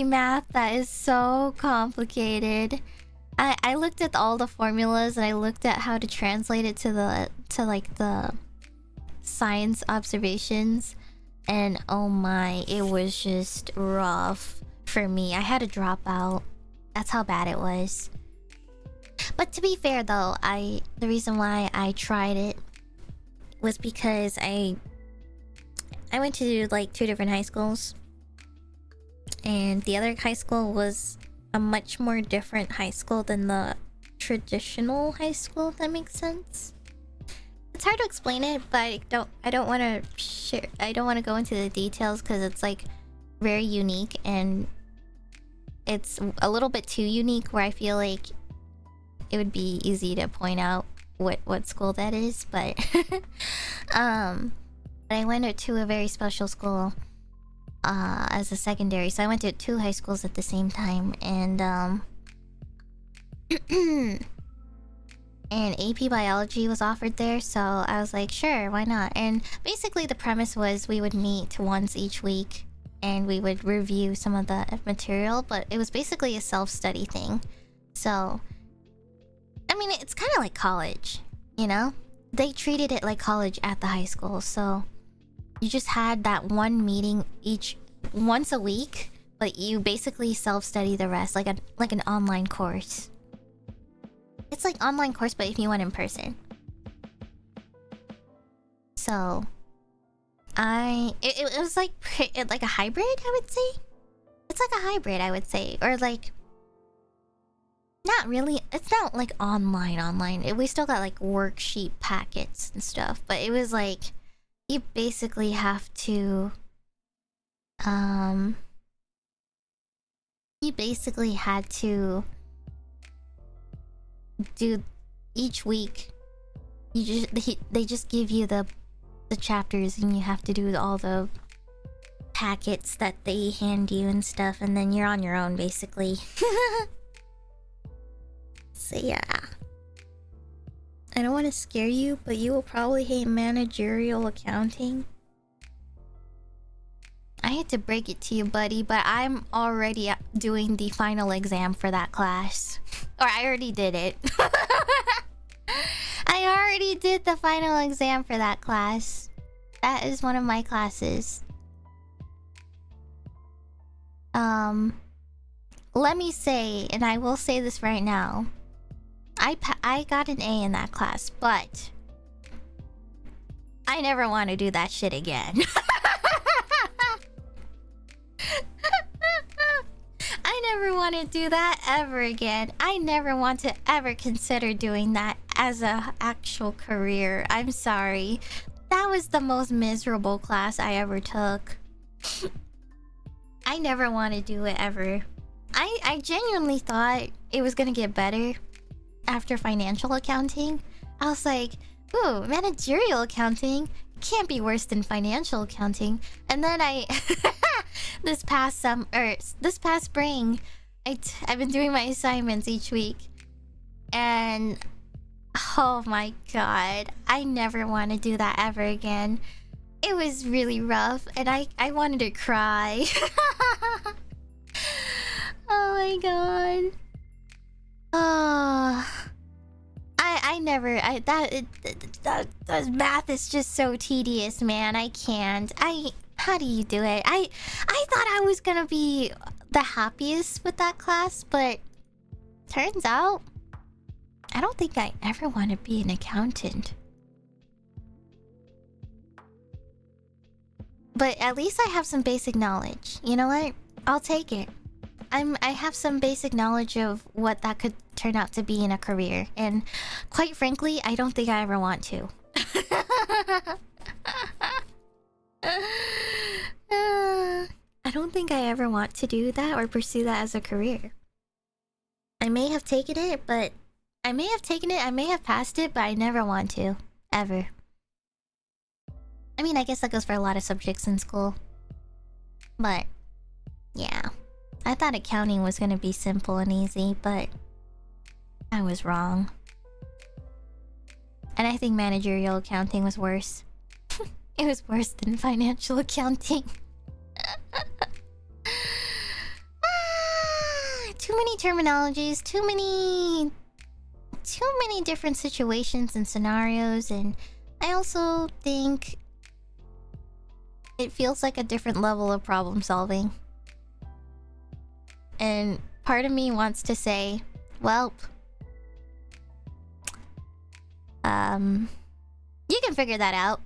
math that is so complicated. I looked at all the formulas, and I looked at how to translate it to the science observations, and oh my, it was just rough for me. I had to drop out. That's how bad it was. But to be fair though, the reason why I tried it was because I went to like 2 different high schools, and the other high school was a much more different high school than the traditional high school, if that makes sense. It's hard to explain it, but I don't want to share. I don't want to go into the details because it's like very unique, and it's a little bit too unique where I feel like it would be easy to point out what school that is. But I went to a very special school as a secondary, so I went to 2 high schools at the same time, and and AP biology was offered there, so I was like, sure, why not? And basically the premise was we would meet once each week and we would review some of the material, but it was basically a self-study thing. So I mean, it's kind of like college, you know? They treated it like college at the high school, so you just had that one meeting once a week, but you basically self-study the rest, like an online course. It's like online course, but if you went in person. So it was like a hybrid, I would say. It's like a hybrid, I would say, or like not really. It's not like online. We still got like worksheet packets and stuff, but it was like you basically have to you basically had to do each week. They just give you the chapters, and you have to do all the packets that they hand you and stuff, and then you're on your own basically. So yeah, I don't want to scare you, but you will probably hate managerial accounting. I hate to break it to you, buddy, but I'm already doing the final exam for that class. Or I already did it. I already did the final exam for that class. That is one of my classes. Let me say, and I will say this right now, I got an A in that class, but I never want to do that shit again. I never want to do that ever again. I never want to ever consider doing that as a actual career. I'm sorry. That was the most miserable class I ever took. I never want to do it ever. I genuinely thought it was gonna get better after financial accounting. I was like, ooh, managerial accounting can't be worse than financial accounting. And then this past spring, I've been doing my assignments each week, and oh my god, I never want to do that ever again. It was really rough, and I wanted to cry. Oh my god. That math is just so tedious, man. I can't. How do you do it? I thought I was gonna be the happiest with that class, but turns out I don't think I ever want to be an accountant. But at least I have some basic knowledge. You know what? I'll take it. I have some basic knowledge of what that could turn out to be in a career, and quite frankly, I don't think I ever want to. I don't think I ever want to do that or pursue that as a career. I may have taken it, I may have passed it, but I never want to. Ever. I mean, I guess that goes for a lot of subjects in school. But, yeah. I thought accounting was gonna be simple and easy, but I was wrong. And I think managerial accounting was worse. It was worse than financial accounting. Too many terminologies, too many different situations and scenarios, and I also think it feels like a different level of problem solving. And part of me wants to say, welp, You can figure that out.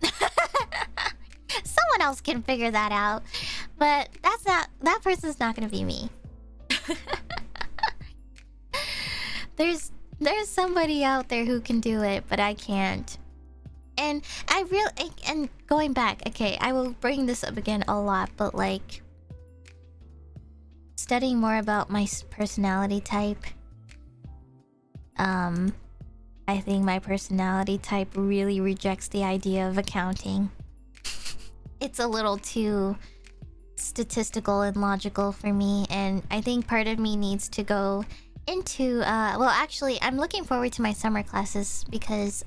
Someone else can figure that out. But that person's not gonna be me. There's somebody out there who can do it, but I can't. And and going back, okay, I will bring this up again a lot, but like studying more about my personality type, I think my personality type really rejects the idea of accounting. It's a little too statistical and logical for me, and I think part of me needs to go into well, actually I'm looking forward to my summer classes because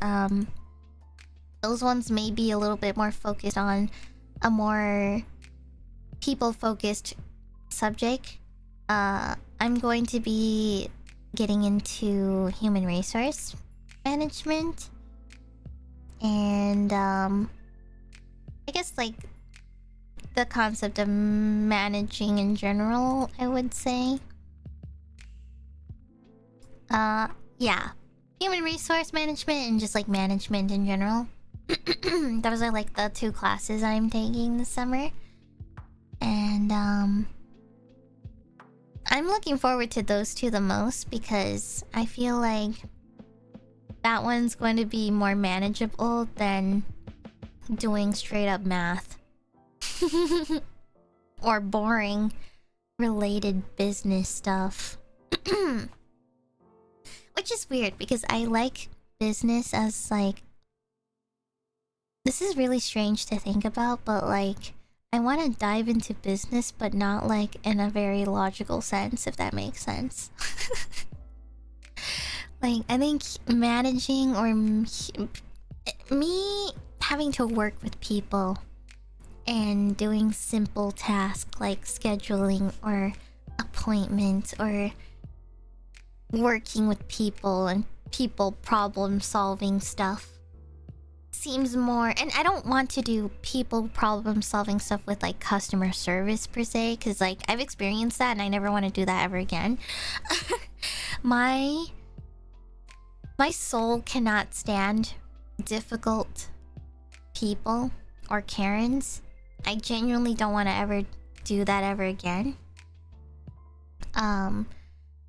those ones may be a little bit more focused on a more people-focused subject. I'm going to be getting into human resource management and I guess like the concept of managing in general, I would say. Yeah, human resource management and just like management in general. Those are like the two classes I'm taking this summer, and I'm looking forward to those two the most because I feel like that one's going to be more manageable than doing straight up math or boring related business stuff. Which is weird because I like business as like, this is really strange to think about, but like I want to dive into business but not like in a very logical sense, if that makes sense. Like I think managing or me having to work with people and doing simple tasks like scheduling or appointments or working with people and people problem solving stuff seems more, and I don't want to do people problem solving stuff with like customer service per se, because like I've experienced that and I never want to do that ever again. My soul cannot stand difficult people or Karens. I genuinely don't want to ever do that ever again.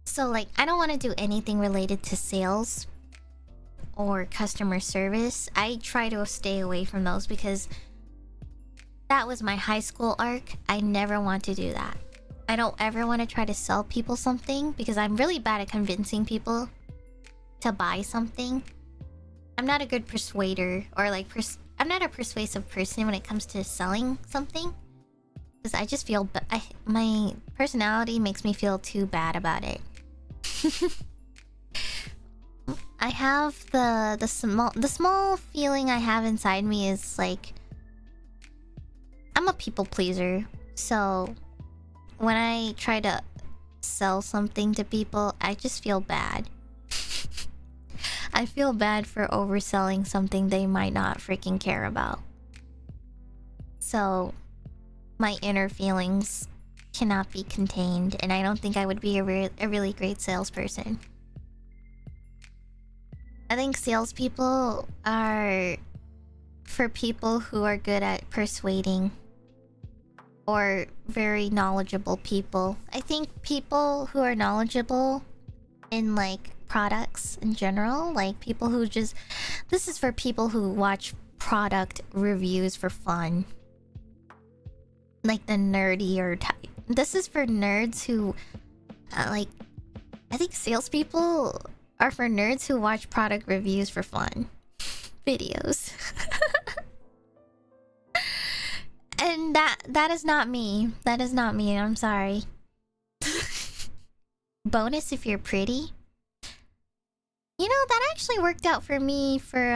So like I don't want to do anything related to sales or customer service. I try to stay away from those because that was my high school arc. I never want to do that. I don't ever want to try to sell people something because I'm really bad at convincing people to buy something. I'm not a good persuader, or like I'm not a persuasive person when it comes to selling something, because I just feel my personality makes me feel too bad about it. I have the small feeling I have inside me is like I'm a people pleaser, so when I try to sell something to people, I just feel bad. I feel bad for overselling something they might not freaking care about. So my inner feelings cannot be contained, and I don't think I would be a really great salesperson. I think salespeople are for people who are good at persuading or very knowledgeable people. I think people who are knowledgeable in like products in general, like people who just, this is for people who watch product reviews for fun, like the nerdier type. This is for nerds who like, I think salespeople are for nerds who watch product reviews for fun videos. And that is not me. That is not me. I'm sorry. Bonus if you're pretty. You know, that actually worked out for me for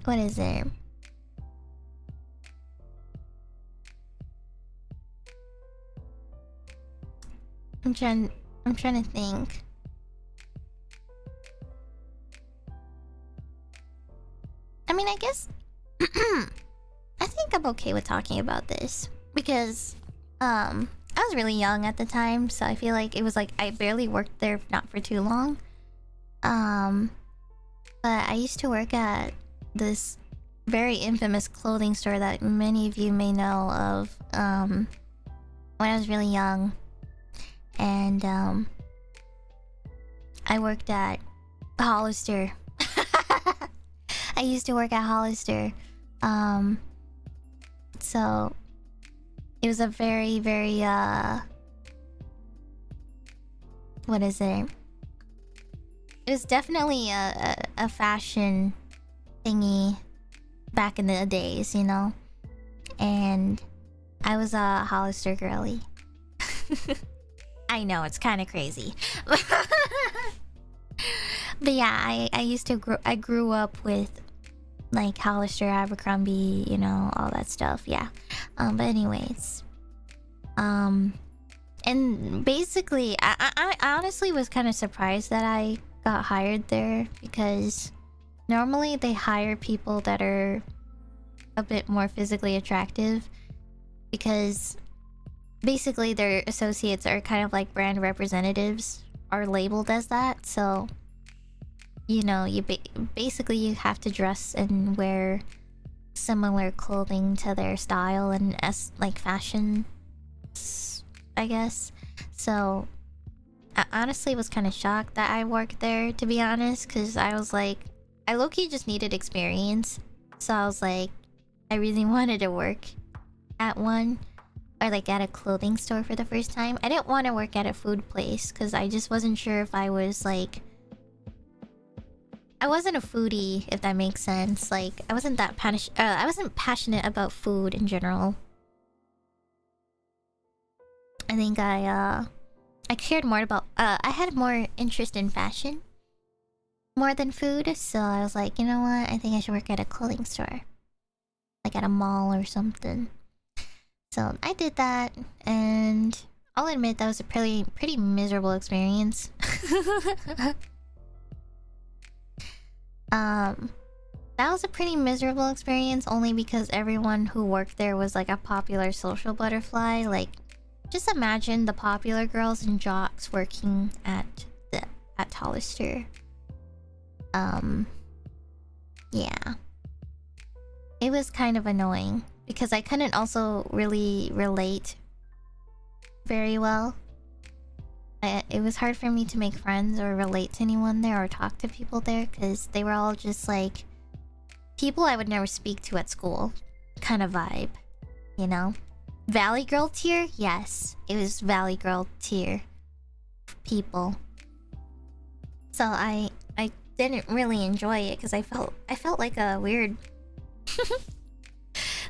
what is it? I'm trying to think. I mean, I guess I think I'm okay with talking about this because I was really young at the time, so I feel like it was like I barely worked there not for too long. But I used to work at this very infamous clothing store that many of you may know of when I was really young. And I worked at Hollister. I used to work at Hollister. So it was a very, very what is it? It was definitely a fashion thingy back in the days, you know? And I was a Hollister girly. I know, it's kind of crazy. But yeah, I grew up with like Hollister, Abercrombie, you know, all that stuff, yeah. But anyways, and basically, I honestly was kind of surprised that I got hired there, because normally they hire people that are a bit more physically attractive, because basically their associates are kind of like brand representatives, are labeled as that. So you know, you basically you have to dress and wear similar clothing to their style and like fashion, I guess. So I honestly was kind of shocked that I worked there, to be honest, because I was like, I low-key just needed experience. So I was like, I really wanted to work at one, or like at a clothing store for the first time. I didn't want to work at a food place because I just wasn't sure if I was like, I wasn't a foodie, if that makes sense. Like, I wasn't that I wasn't passionate about food in general. I think I cared more about I had more interest in fashion more than food. So I was like, you know what, I think I should work at a clothing store, like at a mall or something. So I did that, and I'll admit that was a pretty miserable experience. That was a pretty miserable experience only because everyone who worked there was like a popular social butterfly. Like, just imagine the popular girls and jocks working at Hollister. Yeah. It was kind of annoying because I couldn't also really relate very well. It was hard for me to make friends or relate to anyone there or talk to people there because they were all just like people I would never speak to at school kind of vibe, you know? Valley Girl tier? Yes, it was Valley Girl tier people. So I didn't really enjoy it because I felt like a weird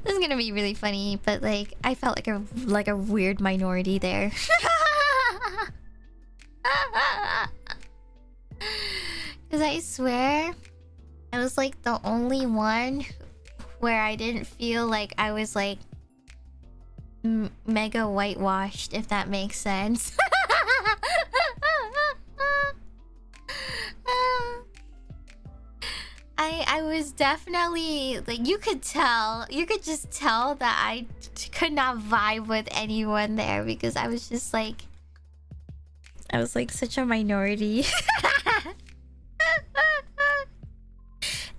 this is gonna be really funny, but like I felt like a weird minority there. Because I swear I was like the only one where I didn't feel like I was like mega whitewashed, if that makes sense. I was definitely like, you could just tell that I could not vibe with anyone there because I was like such a minority.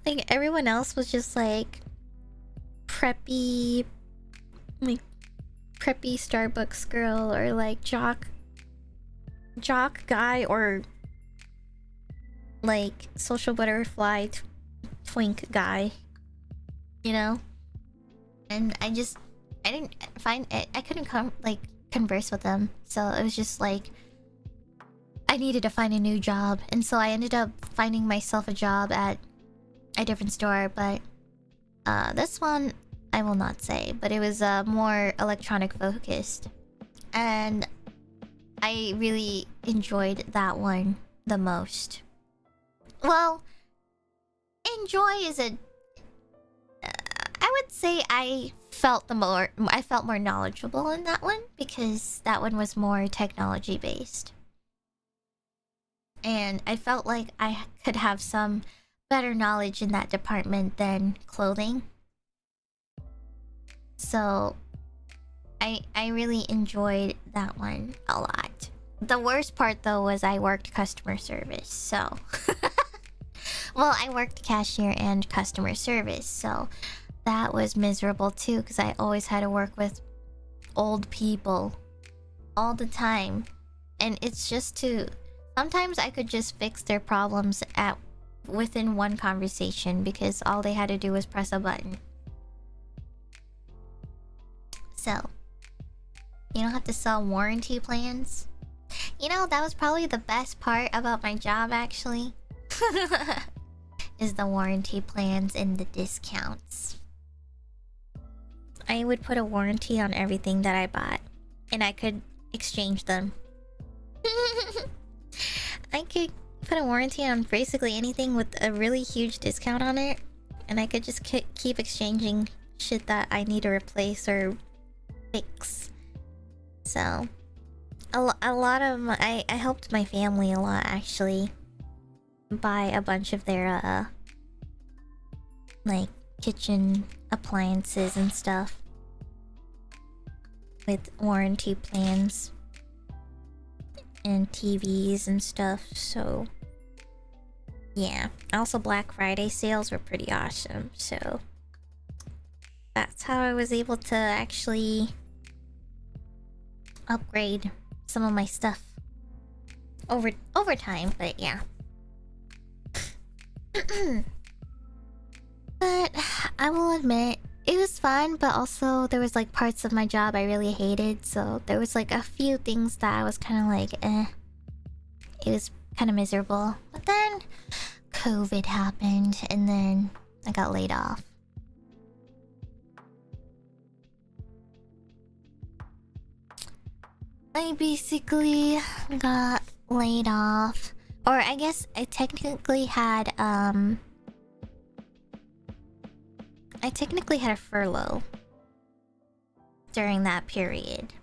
Like everyone else was just like preppy Starbucks girl or like jock guy or like social butterfly twink guy, you know? And I didn't find it, I couldn't converse with them, so it was just like I needed to find a new job, and so I ended up finding myself a job at a different store. But this one I will not say, but it was more electronic focused, and I really enjoyed that one the most. Well, enjoy is a I would say I felt more knowledgeable in that one because that one was more technology based. And I felt like I could have some better knowledge in that department than clothing. So I really enjoyed that one a lot. The worst part though was I worked customer service, so well, I worked cashier and customer service, so that was miserable too because I always had to work with old people all the time. And it's just to sometimes I could just fix their problems at within one conversation because all they had to do was press a button. So you don't have to sell warranty plans. You know, that was probably the best part about my job actually. Is the warranty plans and the discounts. I would put a warranty on everything that I bought and I could exchange them. I could put a warranty on basically anything with a really huge discount on it, and I could just keep exchanging shit that I need to replace or fix. So a lot of I helped my family a lot actually buy a bunch of their like kitchen appliances and stuff with warranty plans and TVs and stuff. So yeah, also Black Friday sales were pretty awesome, so that's how I was able to actually upgrade some of my stuff over time. But yeah. But I will admit it was fun, but also there was like parts of my job I really hated, so there was like a few things that I was kind of like it was kind of miserable. But then COVID happened and then I got laid off. I basically got laid off, or I guess I technically had a furlough during that period.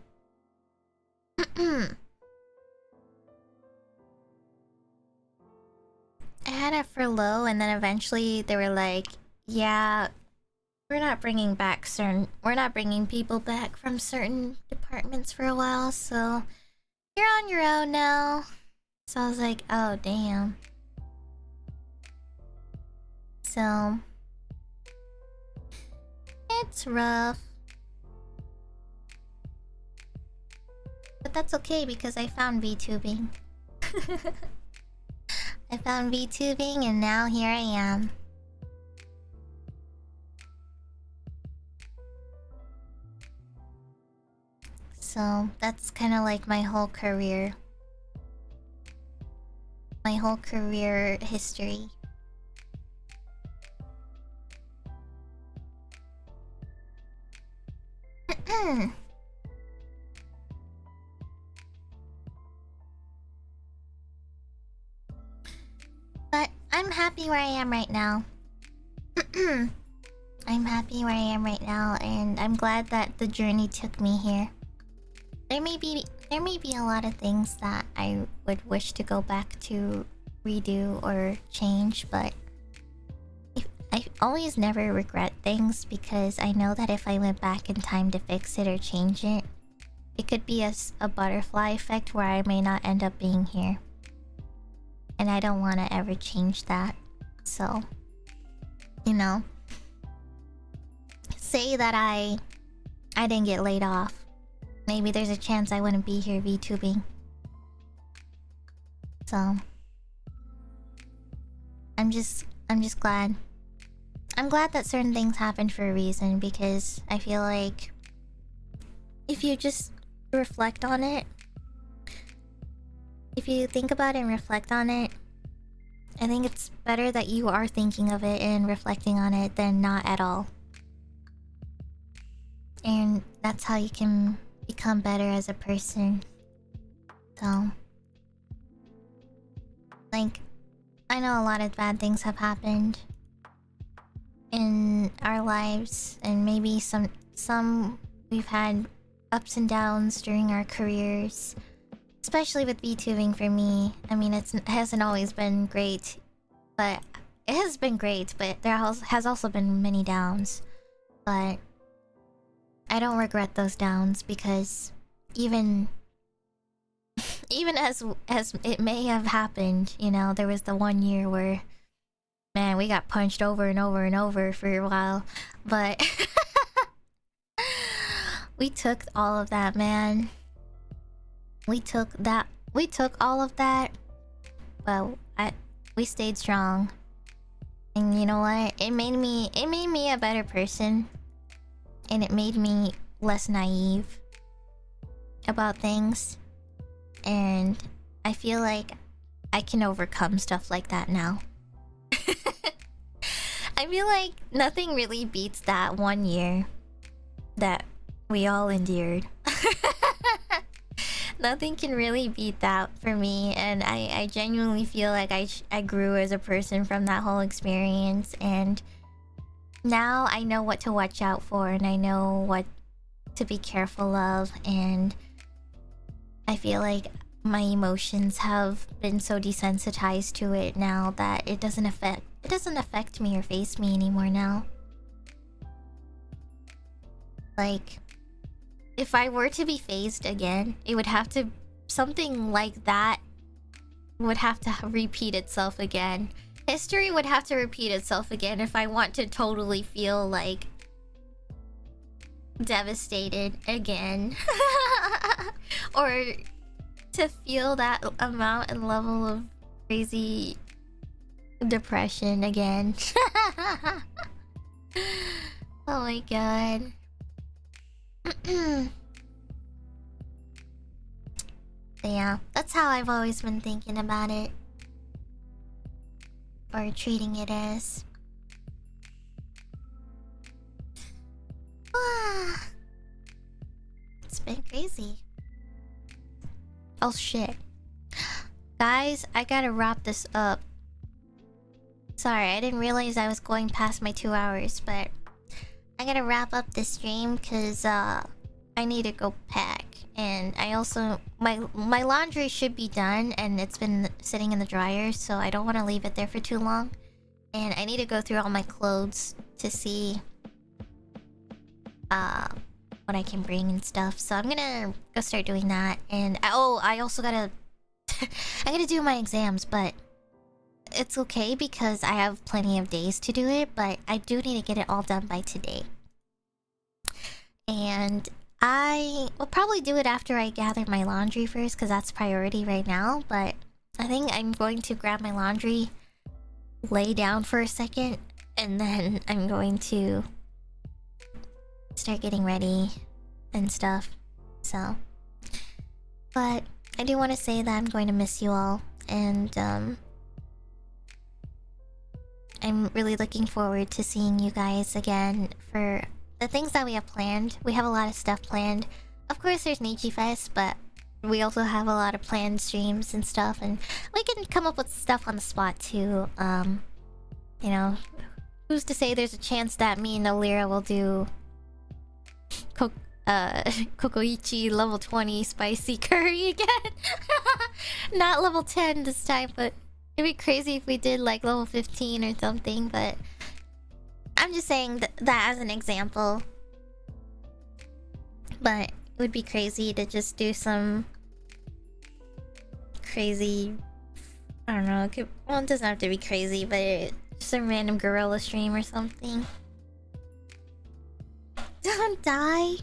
I had a furlough and then eventually they were like, yeah, we're not bringing people back from certain departments for a while, so you're on your own now. So I was like, oh damn. So it's rough. But that's okay because I found VTubing. I found VTubing and now here I am. So that's kind of like my whole career. My whole career history. But I'm happy where I am right now. I'm happy where I am right now, and I'm glad that the journey took me here. There may be a lot of things that I would wish to go back to redo or change, but I always never regret things because I know that if I went back in time to fix it or change it, it could be a butterfly effect where I may not end up being here. And I don't want to ever change that. So, you know, say that I didn't get laid off. Maybe there's a chance I wouldn't be here VTubing. So I'm just glad. I'm glad that certain things happened for a reason, because I feel like if you just reflect on it, if you think about it and reflect on it, I think it's better that you are thinking of it and reflecting on it than not at all. And that's how you can become better as a person. So, like, I know a lot of bad things have happened in our lives, and maybe some we've had ups and downs during our careers, especially with VTubing for me. I mean, it hasn't always been great, but it has been great, but there has also been many downs. But I don't regret those downs, because even even as it may have happened, you know, there was the 1 year where, man, we got punched over and over and over for a while, but we took all of that, man. We took all of that, but we stayed strong. And you know what? It made me a better person, and it made me less naive about things. And I feel like I can overcome stuff like that now. I feel like nothing really beats that 1 year that we all endured. Nothing can really beat that for me, and I genuinely feel like I grew as a person from that whole experience, and now I know what to watch out for, and I know what to be careful of, and I feel like my emotions have been so desensitized to it now that it doesn't affect me or face me anymore now. Like, if I were to be phased again, it would have to... something like that would have to repeat itself again. History would have to repeat itself again if I want to totally feel like devastated again. Or to feel that amount and level of crazy depression again. Oh my god. But yeah, that's how I've always been thinking about it. Or treating it as. It's been crazy. Oh shit. Guys, I gotta wrap this up. Sorry, I didn't realize I was going past my 2 hours, but I gotta wrap up this stream because I need to go pack. And I also... My laundry should be done, and it's been sitting in the dryer, so I don't want to leave it there for too long. And I need to go through all my clothes to see what I can bring and stuff. So I'm gonna go start doing that. And oh, I also gotta... I gotta do my exams, but it's okay because I have plenty of days to do it, but I do need to get it all done by today. And I will probably do it after I gather my laundry first, because that's priority right now. But I think I'm going to grab my laundry, lay down for a second, and then I'm going to start getting ready and stuff. So, but I do want to say that I'm going to miss you all, and I'm really looking forward to seeing you guys again for the things that we have planned. We have a lot of stuff planned. Of course, there's NIJIFes, but we also have a lot of planned streams and stuff, and we can come up with stuff on the spot too. You know, who's to say there's a chance that me and Elira will do Kokoichi level 20 spicy curry again. Not level 10 this time, but it'd be crazy if we did like level 15 or something. But I'm just saying that as an example. But it would be crazy to just do some crazy... I don't know, well, it doesn't have to be crazy, but just a random gorilla stream or something. Don't die.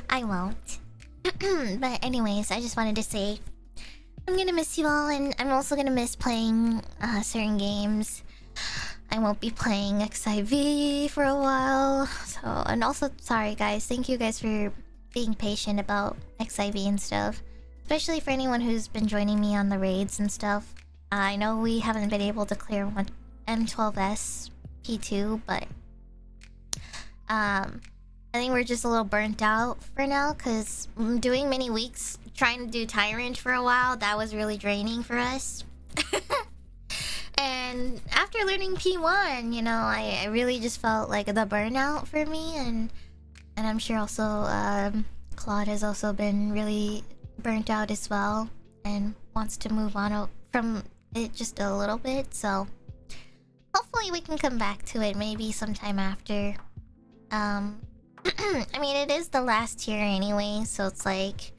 I won't. But anyways, I just wanted to say I'm gonna miss you all, and I'm also gonna miss playing certain games. I won't be playing XIV for a while. So, and also, sorry guys, thank you guys for being patient about XIV and stuff. Especially for anyone who's been joining me on the raids and stuff. I know we haven't been able to clear M12S P2, but I think we're just a little burnt out for now, because doing many weeks trying to do Tyrant for a while, that was really draining for us. And after learning P1, you know, I really just felt like the burnout for me, and I'm sure also Claude has also been really burnt out as well and wants to move on from it just a little bit. So hopefully we can come back to it maybe sometime after. I mean, it is the last tier anyway, so it's like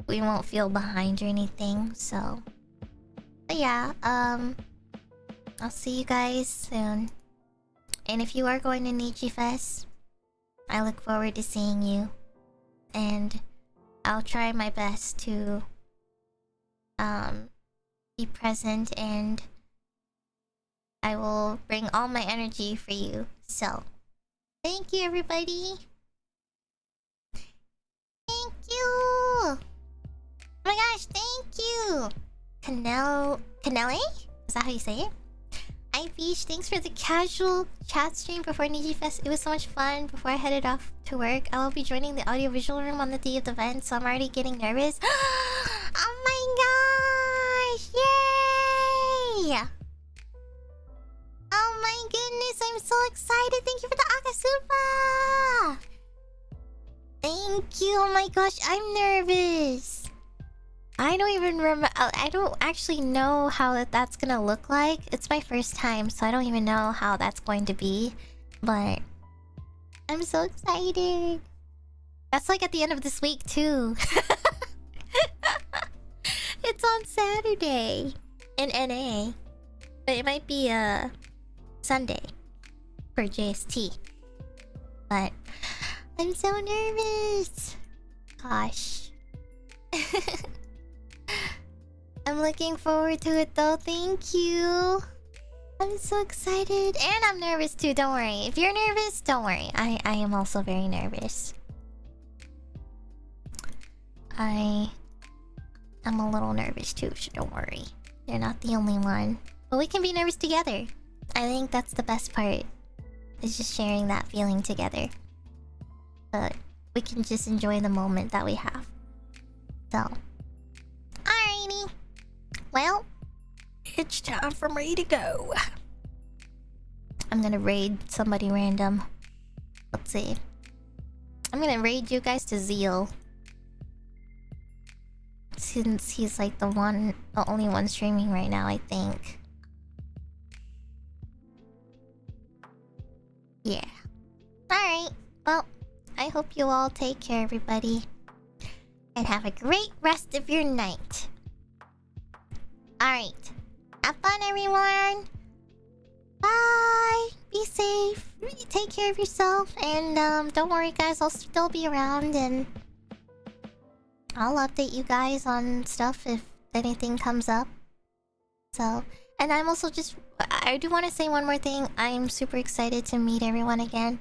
we won't feel behind or anything. So, but yeah, I'll see you guys soon. And if you are going to NIJIFes, I look forward to seeing you. And I'll try my best to be present, and I will bring all my energy for you. So, thank you, everybody. Thank you. Oh my gosh, thank you. Canele? Is that how you say it? Hi Fish, thanks for the casual chat stream before NIJIFes. It was so much fun. Before I headed off to work, I will be joining the audiovisual room on the day of the event, so I'm already getting nervous. Oh my gosh! Yay! Oh my goodness, I'm so excited. Thank you for the Akasupa! Thank you. Oh my gosh, I'm nervous. I don't even remember. I don't actually know how that's gonna look like. It's my first time, so I don't even know how that's going to be. But I'm so excited. That's like at the end of this week too. It's on Saturday in NA, but it might be Sunday for JST. But I'm so nervous. Gosh. I'm looking forward to it though. Thank you. I'm so excited. And I'm nervous too. Don't worry. If you're nervous, don't worry. I am also very nervous. I am a little nervous too, so don't worry. You're not the only one. But we can be nervous together. I think that's the best part. Is just sharing that feeling together. But we can just enjoy the moment that we have. So. Alrighty. Well, it's time for me to go. I'm gonna raid somebody random. Let's see. I'm gonna raid you guys to Zeal. Since he's like the only one streaming right now, I think. Yeah. Alright. Well, I hope you all take care, everybody. And have a great rest of your night. Alright. Have fun, everyone. Bye. Be safe. Take care of yourself. And don't worry, guys. I'll still be around, and I'll update you guys on stuff if anything comes up. So, and I'm also just... I do want to say one more thing. I'm super excited to meet everyone again.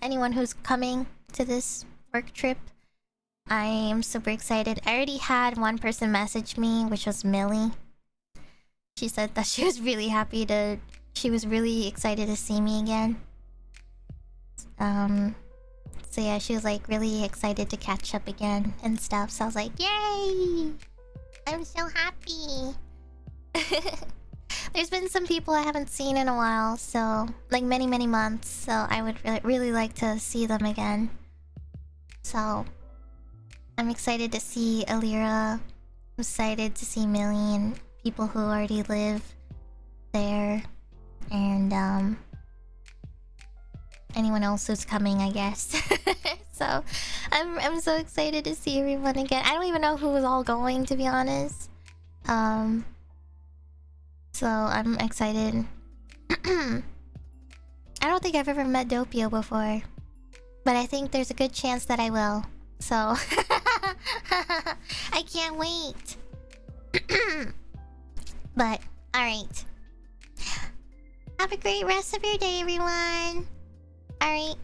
Anyone who's coming to this work trip, I am super excited. I already had one person message me, which was Millie. She said that she was really happy to... She was really excited to see me again. So yeah, she was like really excited to catch up again and stuff. So I was like, yay! I'm so happy. There's been some people I haven't seen in a while, so... Like many months. So I would really like to see them again. So... I'm excited to see Elira. I'm excited to see Millie and people who already live there. And anyone else who's coming, I guess. So I'm so excited to see everyone again. I don't even know who was all going, to be honest. So I'm excited. I don't think I've ever met Doppio before, but I think there's a good chance that I will. So I can't wait. But alright. Have a great rest of your day, everyone. Alright.